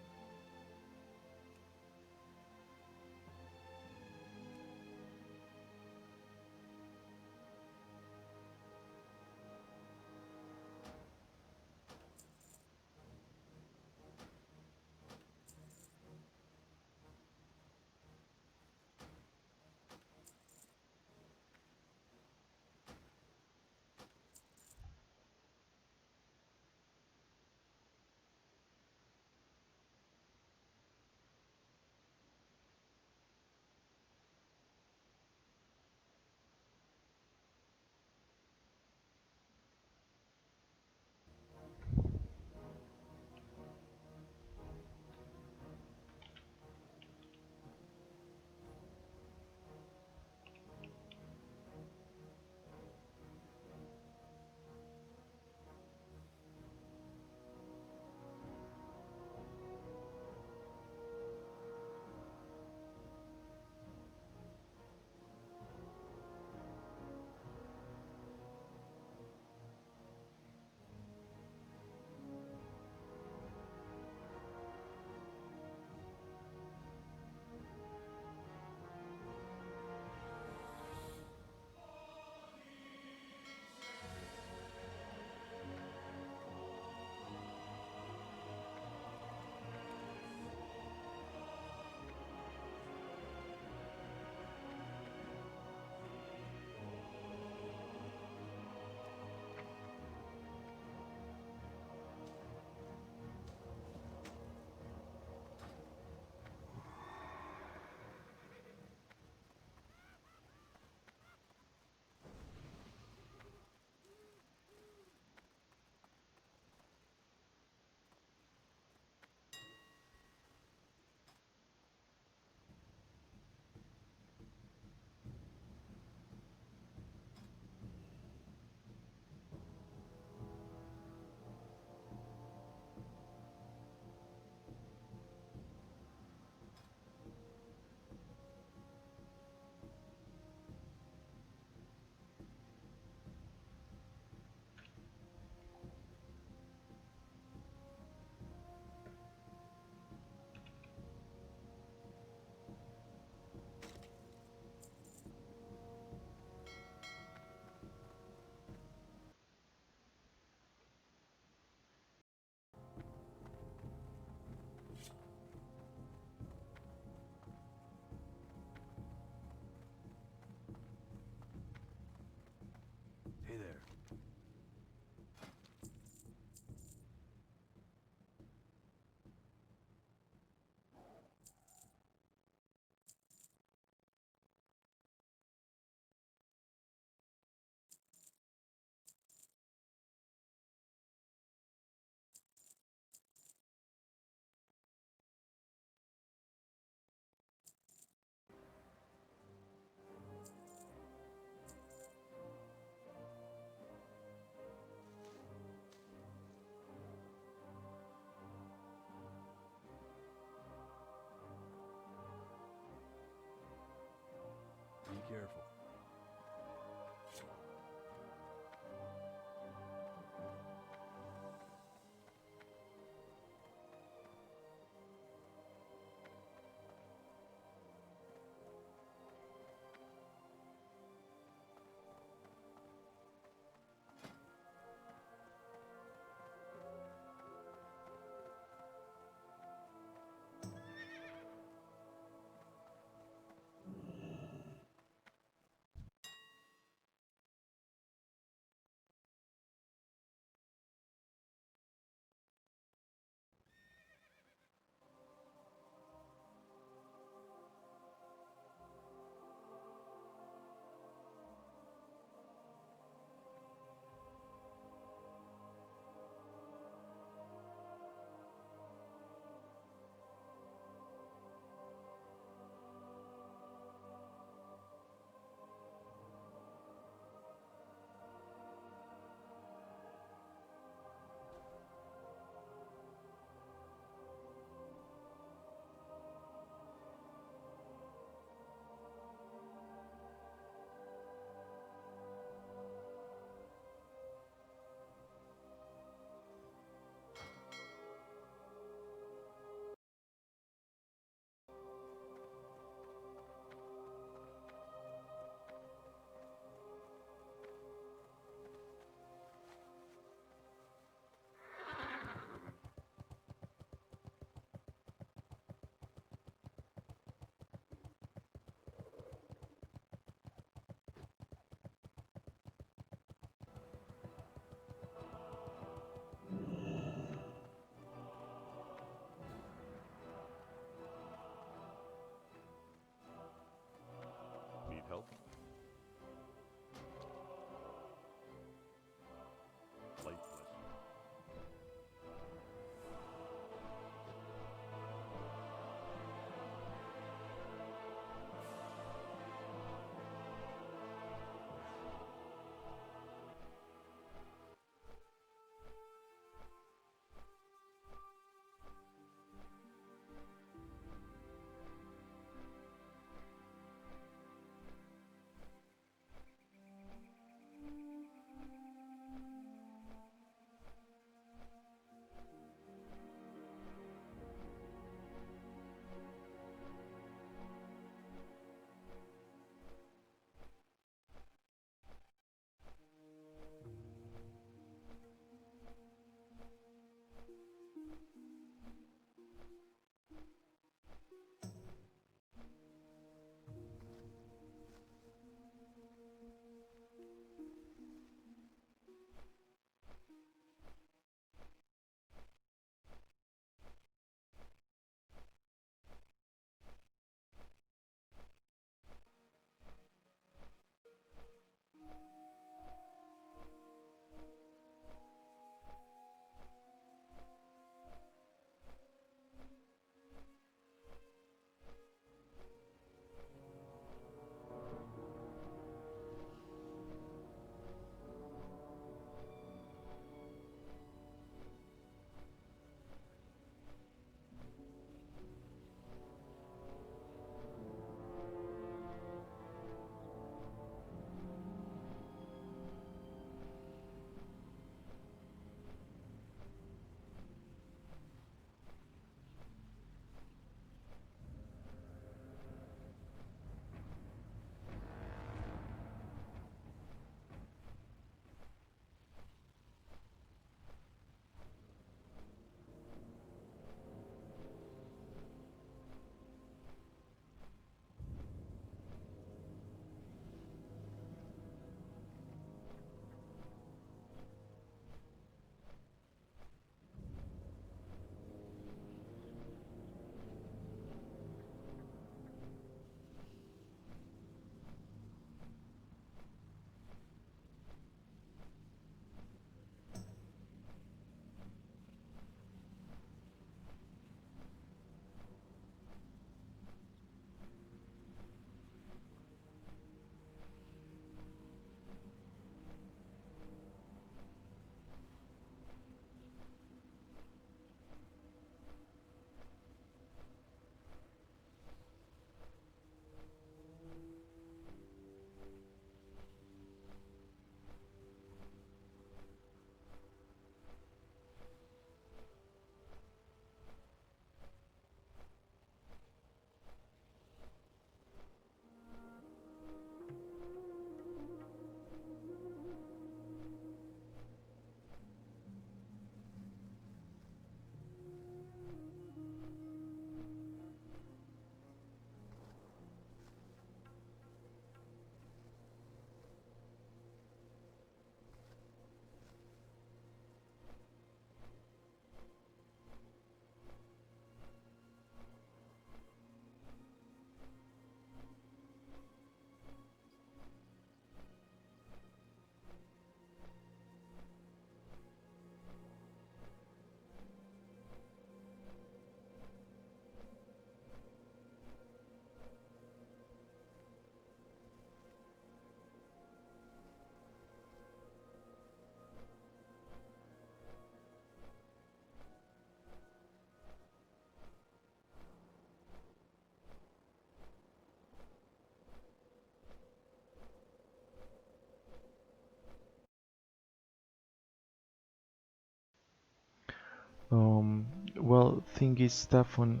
Um, well, thing is, Stefan,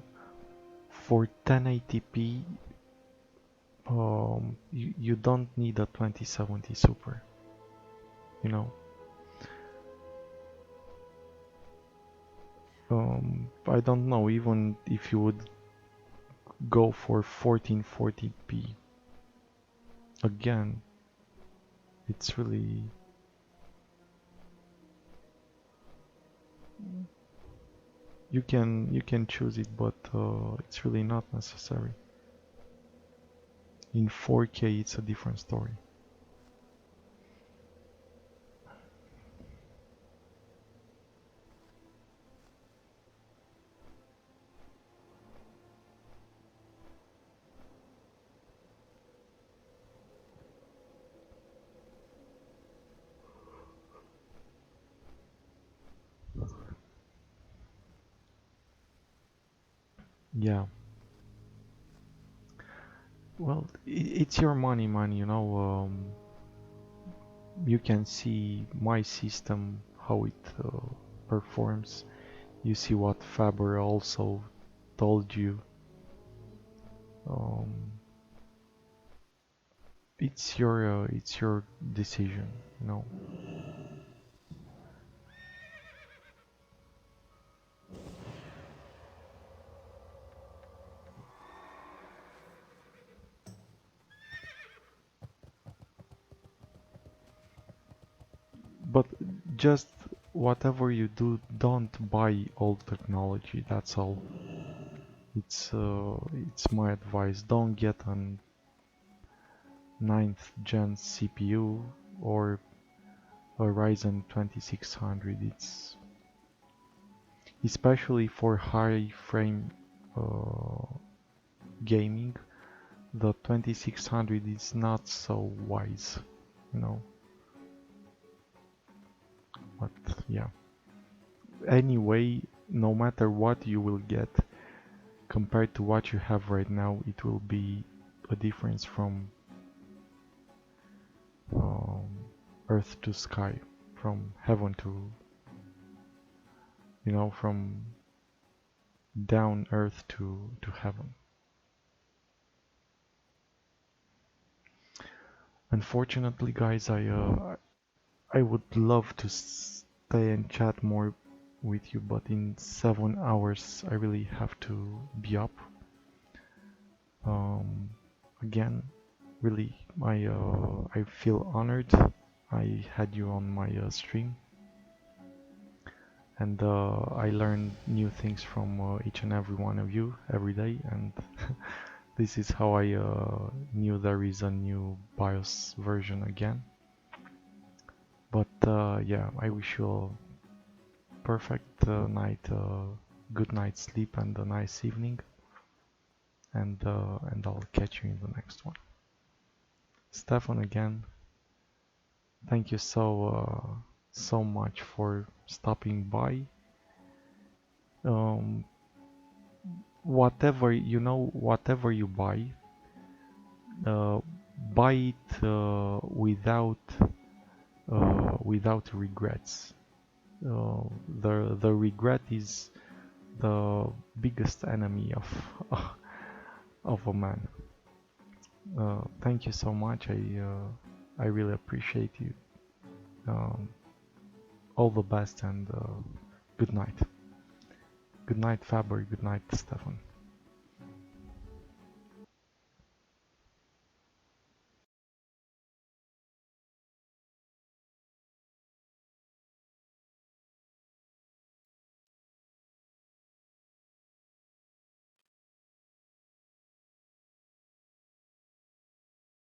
for 1080p, you don't need a 2070 Super, you know. I don't know, even if you would go for 1440p, again, it's really, you can choose it, but it's really not necessary. In 4K, it's a different story. Yeah. Well, it's your money, man. You can see my system, how it performs. You see what Faber also told you. Um, it's your decision, you know. just whatever you do, don't buy old technology. That's all. It's my advice. Don't get an 9th gen CPU or a Ryzen 2600. It's especially for high frame gaming. The 2600 is not so wise, you know. But yeah. Anyway, no matter what you will get, compared to what you have right now, it will be a difference from um, earth to sky, from heaven to, you know, from down earth to heaven. Unfortunately, guys, I would love to stay and chat more with you, but in 7 hours I really have to be up. Again, really, I feel honored. I had you on my stream, and I learn new things from each and every one of you every day, and this is how I knew there is a new BIOS version again. But yeah, I wish you a perfect night, good night's sleep, and a nice evening, and I'll catch you in the next one. Stefan, again, thank you so much for stopping by. Um, whatever whatever you uh, buy it without regrets. The regret is the biggest enemy of of a man. Thank you so much. I really appreciate you. Um, all the best, and good night. Good night, Faber. Good night, Stefan.